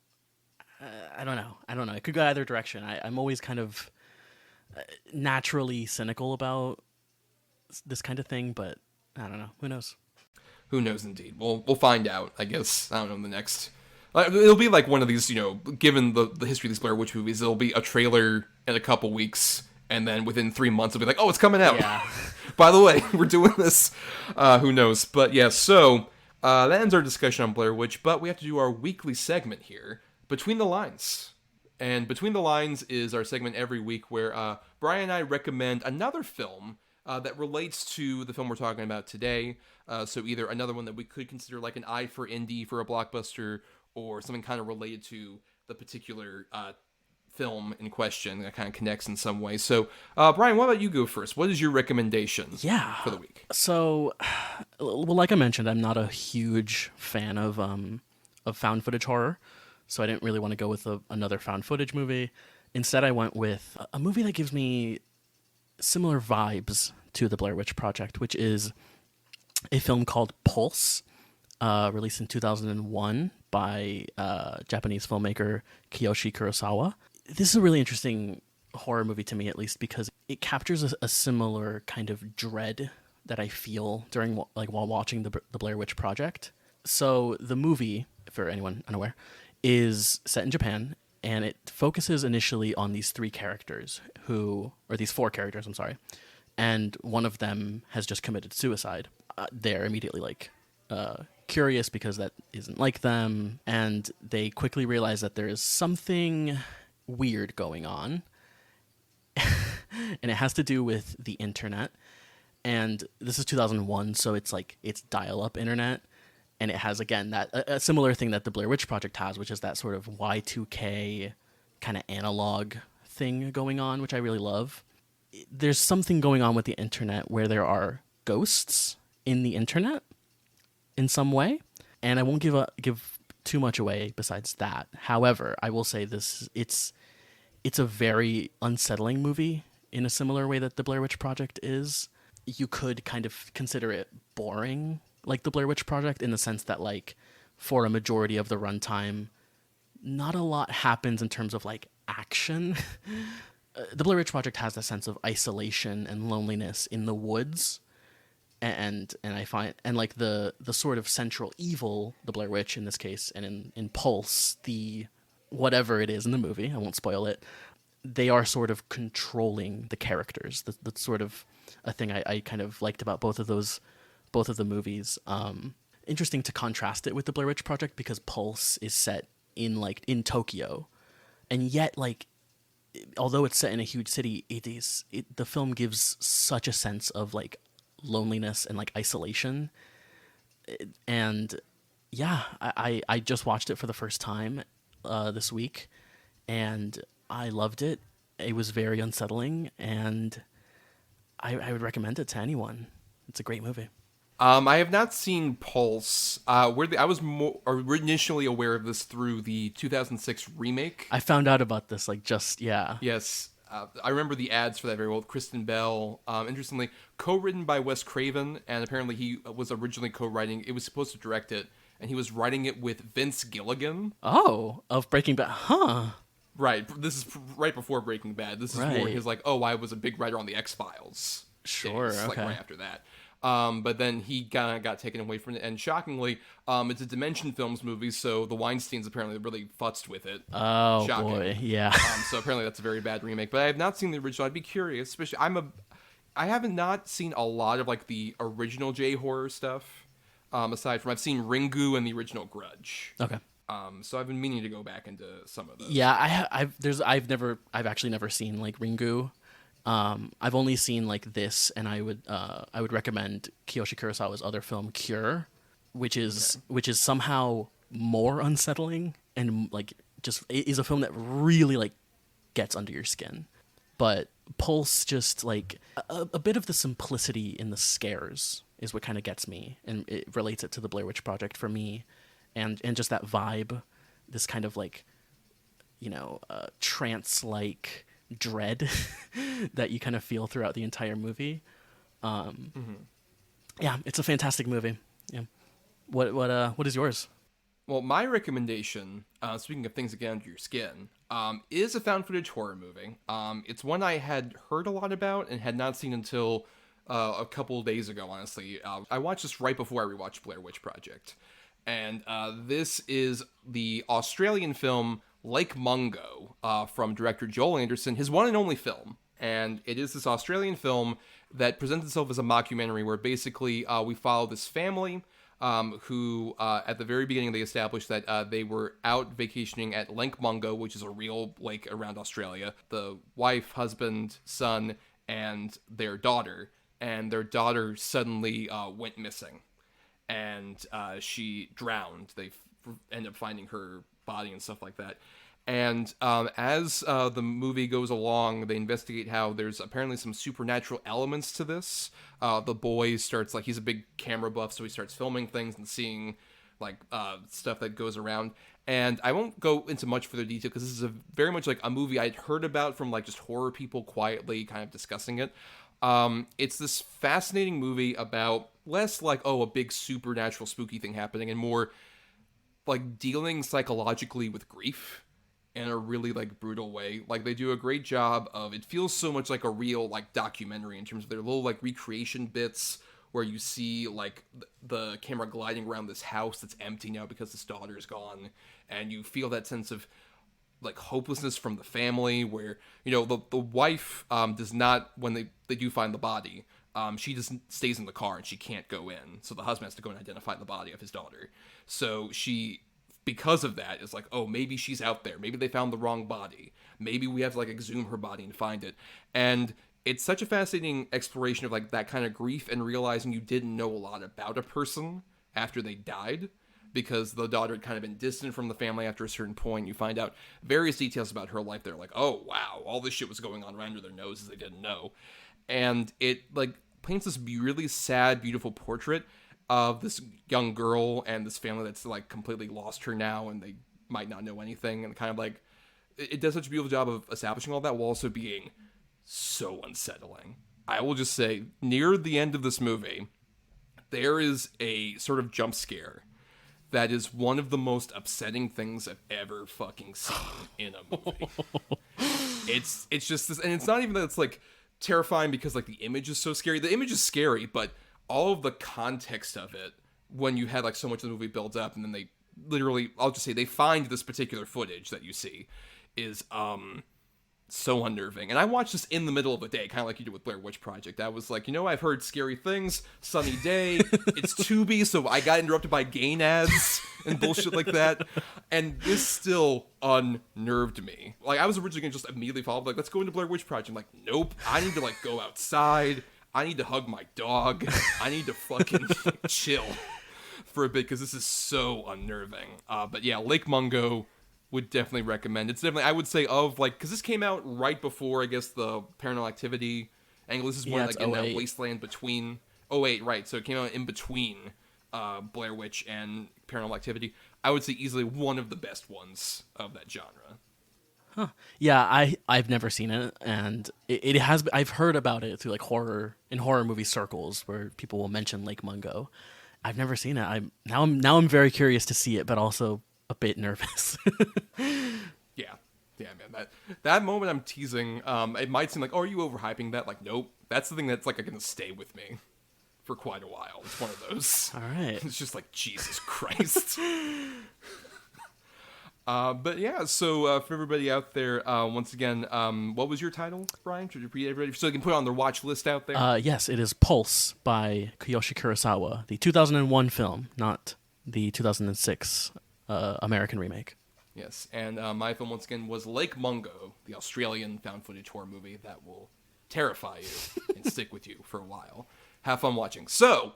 I don't know. It could go either direction. I'm always kind of naturally cynical about this kind of thing, but I don't know. Who knows? Who knows, indeed. We'll find out, I guess. I don't know, in the next... It'll be like one of these, you know, given the history of these Blair Witch movies, it'll be a trailer in a couple weeks, and then within 3 months it'll be like, oh, it's coming out. Yeah. By the way, we're doing this. Who knows? But yeah, so that ends our discussion on Blair Witch, but we have to do our weekly segment here, Between the Lines. And Between the Lines is our segment every week where Brian and I recommend another film that relates to the film we're talking about today. So either another one that we could consider like an eye for indie for a blockbuster, or something kind of related to the particular film in question that kind of connects in some way. So, Brian, what about you go first? What is your recommendation for the week? So, well, like I mentioned, I'm not a huge fan of found footage horror, so I didn't really want to go with another found footage movie. Instead, I went with a movie that gives me similar vibes to the Blair Witch Project, which is a film called Pulse, released in 2001 by Japanese filmmaker Kiyoshi Kurosawa. This is a really interesting horror movie to me, at least, because it captures a similar kind of dread that I feel during while watching the Blair Witch Project. So the movie, for anyone unaware, is set in Japan, and it focuses initially on these four characters, and one of them has just committed suicide. they're immediately like curious because that isn't like them, and they quickly realize that there is something weird going on, and it has to do with the internet. And this is 2001, so it's dial-up internet, and it has, again, that a similar thing that the Blair Witch Project has, which is that sort of Y2K kind of analog thing going on, which I really love. There's something going on with the internet where there are ghosts in the internet in some way, and I won't give too much away besides that. However, I will say it's a very unsettling movie in a similar way that the Blair Witch Project is. You could kind of consider it boring, like the Blair Witch Project, in the sense that, like, for a majority of the runtime, not a lot happens in terms of, like, action. The Blair Witch Project has a sense of isolation and loneliness in the woods, and I find, and like the sort of central evil, the Blair Witch in this case, and in Pulse, the whatever it is in the movie, I won't spoil it, they are sort of controlling the characters. That's sort of a thing I kind of liked about both of the movies. Interesting to contrast it with the Blair Witch Project, because Pulse is set in Tokyo, and yet, like, although it's set in a huge city, the film gives such a sense of, like, loneliness and, like, isolation. And yeah, I just watched it for the first time this week, and I loved it. It was very unsettling, and I would recommend it to anyone. It's a great movie. I have not seen Pulse. I was initially aware of this through the 2006 remake. I found out about this, yeah. Yes. I remember the ads for that very well with Kristen Bell. Interestingly, co-written by Wes Craven, and apparently he was originally co-writing. It was supposed to direct it, and he was writing it with Vince Gilligan. Oh, of Breaking Bad. Huh. Right. This is right before Breaking Bad. This is more his, like, I was a big writer on the X-Files. Sure, days, okay. Like, right after that. But then he got taken away from it, and shockingly, it's a Dimension Films movie, so the Weinsteins apparently really futzed with it. Oh, Shocking. boy, yeah. So apparently that's a very bad remake, but I have not seen the original. I'd be curious, especially, I haven't not seen a lot of, like, the original J-horror stuff, aside from I've seen Ringu and the original Grudge. Okay. So I've been meaning to go back into some of those. Yeah, I've actually never seen, like, Ringu. I've only seen, like, this, and I would recommend Kiyoshi Kurosawa's other film, Cure, which is somehow more unsettling, and, like, just is a film that really, like, gets under your skin. But Pulse, just, like, a bit of the simplicity in the scares is what kind of gets me, and it relates it to the Blair Witch Project for me, and just that vibe, this kind of, like, trance-like dread that you kind of feel throughout the entire movie. Yeah, it's a fantastic movie. Yeah. What is yours? Well, my recommendation, speaking of things that get under your skin, is a found footage horror movie. It's one I had heard a lot about and had not seen until a couple days ago, honestly. I watched this right before I rewatched Blair Witch Project. And this is the Australian film Lake Mungo from director Joel Anderson, his one and only film. And it is this Australian film that presents itself as a mockumentary where basically we follow this family who at the very beginning they established that they were out vacationing at Lake Mungo, which is a real lake around Australia. The wife, husband, son, and their daughter. And their daughter suddenly went missing. And she drowned. They end up finding her body and stuff like that. And as the movie goes along, they investigate how there's apparently some supernatural elements to this. The boy starts, like, he's a big camera buff, so he starts filming things and seeing, like, stuff that goes around. And I won't go into much further detail because this is very much like a movie I'd heard about from, like, just horror people quietly kind of discussing it. It's this fascinating movie about less like, a big supernatural spooky thing happening, and more like dealing psychologically with grief in a really, like, brutal way. Like, they do a great job of, it feels so much like a real, like, documentary in terms of their little, like, recreation bits where you see, like, the camera gliding around this house that's empty now because this daughter's gone, and you feel that sense of, like, hopelessness from the family where, the wife does not, when they do find the body, she just stays in the car and she can't go in. So the husband has to go and identify the body of his daughter. So she, because of that, is like, oh, maybe she's out there. Maybe they found the wrong body. Maybe we have to like exhume her body and find it. And it's such a fascinating exploration of like that kind of grief and realizing you didn't know a lot about a person after they died, because the daughter had kind of been distant from the family after a certain point. You find out various details about her life. They're like, oh, wow, all this shit was going on right under their noses they didn't know. And it like paints this really sad, beautiful portrait of this young girl and this family that's like completely lost her now and they might not know anything. And kind of like, it does such a beautiful job of establishing all that while also being so unsettling. I will just say, near the end of this movie, there is a sort of jump scare that is one of the most upsetting things I've ever fucking seen in a movie. It's just this, and it's not even that it's like terrifying because like the image is so scary. The image is scary, but all of the context of it, when you had like so much of the movie built up, and then they literally, I'll just say, they find this particular footage that you see, is so unnerving. And I watched this in the middle of the day, kind of like you did with Blair Witch Project. I was like, I've heard scary things, sunny day, it's Tubi, so I got interrupted by gain ads and bullshit like that. And this still unnerved me. Like, I was originally going to just immediately follow up, like, let's go into Blair Witch Project. I'm like, nope, I need to, like, go outside. I need to hug my dog. I need to fucking chill for a bit, because this is so unnerving. But yeah, Lake Mungo would definitely recommend. It's definitely, I would say, of like, because this came out right before, I guess, the Paranormal Activity angle. This is more like in that wasteland between 2008, right? So it came out in between Blair Witch and Paranormal Activity. I would say easily one of the best ones of that genre. Huh. Yeah, I've never seen it, and it has. I've heard about it through like horror movie circles where people will mention Lake Mungo. I've never seen it. I'm very curious to see it, but also a bit nervous. Yeah, man. That moment I'm teasing, it might seem like, oh, are you overhyping that? Like, nope. That's the thing that's like going to stay with me for quite a while. It's one of those. All right. It's just like, Jesus Christ. But yeah, so for everybody out there, once again, what was your title, Brian? Should you repeat everybody so they can put it on their watch list out there? Yes, it is Pulse by Kiyoshi Kurosawa, the 2001 film, not the 2006 American remake. Yes, and my film once again was Lake Mungo, the Australian found footage horror movie that will terrify you and stick with you for a while. Have fun watching. So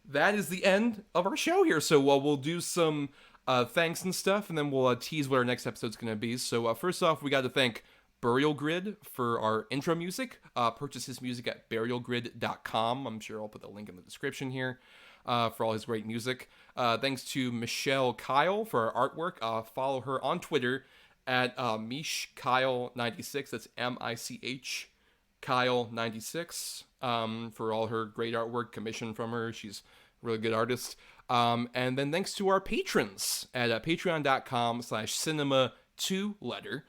that is the end of our show here. So we'll do some thanks and stuff, and then we'll tease what our next episode's going to be. So first off, we got to thank Burial Grid for our intro music. Purchase his music at burialgrid.com. I'm sure I'll put the link in the description here. For all his great music. Thanks to Michelle Kyle for our artwork. Follow her on Twitter at MichKyle96. That's MICH Kyle96 for all her great artwork commissioned from her. She's a really good artist. And then thanks to our patrons at patreon.com/cinema2letter.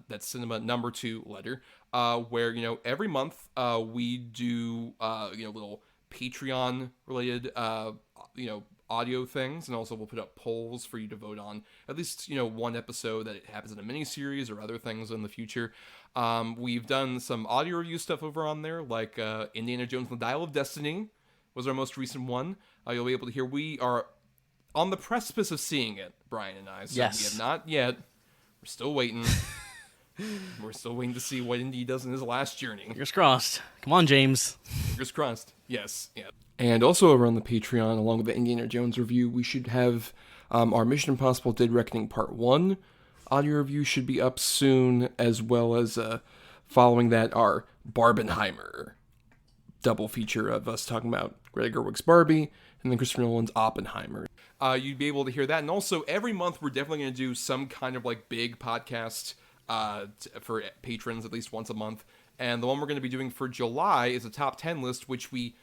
That's cinema number 2 letter. Where, every month we do, little Patreon related audio things, and also we'll put up polls for you to vote on at least one episode that it happens in a mini-series or other things in the future. We've done some audio review stuff over on there, like Indiana Jones and the Dial of Destiny was our most recent one. You'll be able to hear, we are on the precipice of seeing it, Brian and I. So yes. We have not yet. We're still waiting. We're still waiting to see what Indy does in his last journey. Fingers crossed. Come on, James. Fingers crossed. Yes. Yeah. And also over on the Patreon, along with the Indiana Jones review, we should have our Mission Impossible Dead Reckoning Part 1 audio review should be up soon, as well as following that, our Barbenheimer double feature of us talking about Greta Gerwig's Barbie and then Christopher Nolan's Oppenheimer. You'd be able to hear that. And also, every month, we're definitely going to do some kind of like big podcast for patrons at least once a month, and the one we're going to be doing for July is a top 10 list, which we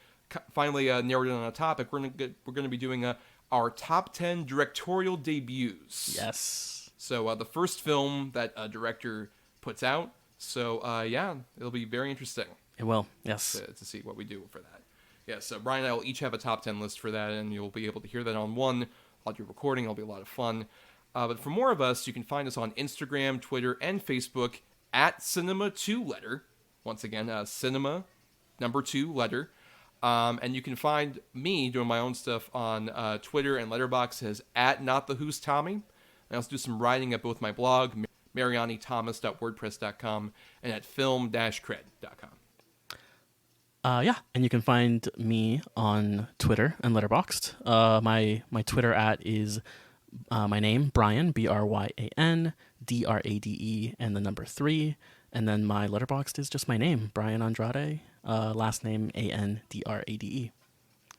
finally narrowed in on a topic. We're going to be doing our top 10 directorial debuts. Yes. So the first film that a director puts out. So yeah, it'll be very interesting. It will. Yes. To see what we do for that. Yeah. So Brian and I will each have a top 10 list for that, and you'll be able to hear that on one audio recording. It'll be a lot of fun. But for more of us, you can find us on Instagram, Twitter, and Facebook at Cinema2letter. Once again, Cinema number 2 letter. And you can find me doing my own stuff on Twitter and Letterboxd as @NotTheWho'sTommy. I also do some writing at both my blog, marianithomas.wordpress.com, and at film-cred.com. Yeah, and you can find me on Twitter and Letterboxd. My Twitter is my name, Bryan, Bryan, DRADE, and the number 3. And then my Letterboxd is just my name, Bryan Andrade, last name ANDRADE.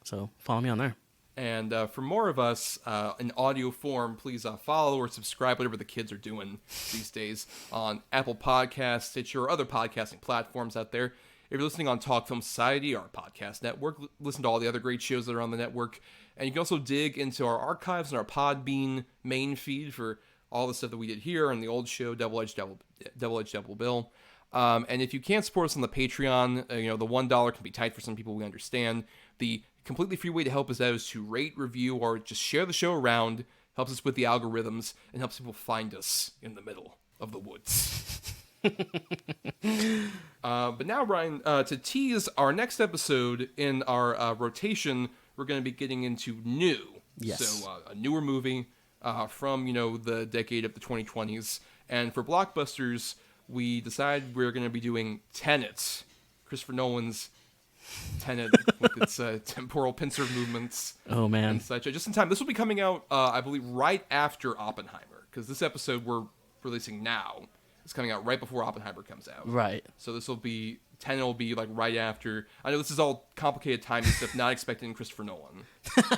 So follow me on there. And for more of us in audio form, please follow or subscribe, whatever the kids are doing these days, on Apple Podcasts, Stitcher, or other podcasting platforms out there. If you're listening on Talk Film Society, our podcast network, listen to all the other great shows that are on the network. And you can also dig into our archives and our Podbean main feed for all the stuff that we did here on the old show, Double Edged Double Bill. And if you can't support us on the Patreon, the $1 can be tight for some people, we understand. The completely free way to help us out is to rate, review, or just share the show around. Helps us with the algorithms and helps people find us in the middle of the woods. But now, Bryan, to tease our next episode in our rotation, we're going to be getting into new. Yes. So a newer movie from, the decade of the 2020s. And for blockbusters, we decided we're going to be doing Tenet, Christopher Nolan's Tenet with its temporal pincer movements. Oh, man. And such. Just in time. This will be coming out, I believe, right after Oppenheimer, because this episode we're releasing now is coming out right before Oppenheimer comes out. Right. So this will be, Tenet will be like right after. I know this is all complicated timing stuff, not expecting Christopher Nolan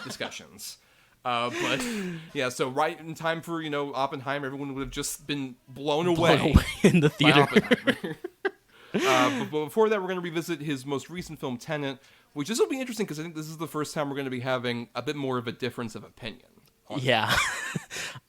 discussions. But yeah, so right in time for, Oppenheimer, everyone would have just been blown away in the theater. But before that, we're going to revisit his most recent film, Tenet, which this will be interesting because I think this is the first time we're going to be having a bit more of a difference of opinion. Yeah.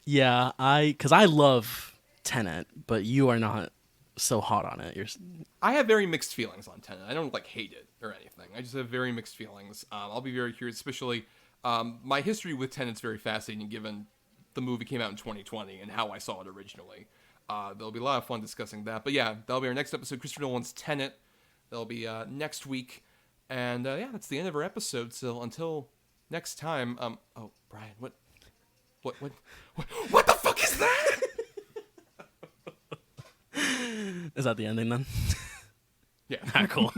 Yeah, because I love Tenet, but you are not so hot on it. I have very mixed feelings on Tenet. I don't hate it or anything. I just have very mixed feelings. I'll be very curious, especially my history with Tenet's very fascinating given the movie came out in 2020 and how I saw it originally. There'll be a lot of fun discussing that. But yeah, that'll be our next episode, Christopher Nolan's Tenet. That'll be next week. And yeah, that's the end of our episode. So until next time, oh, Bryan, what the fuck is that? Is that the ending then? Yeah. Cool.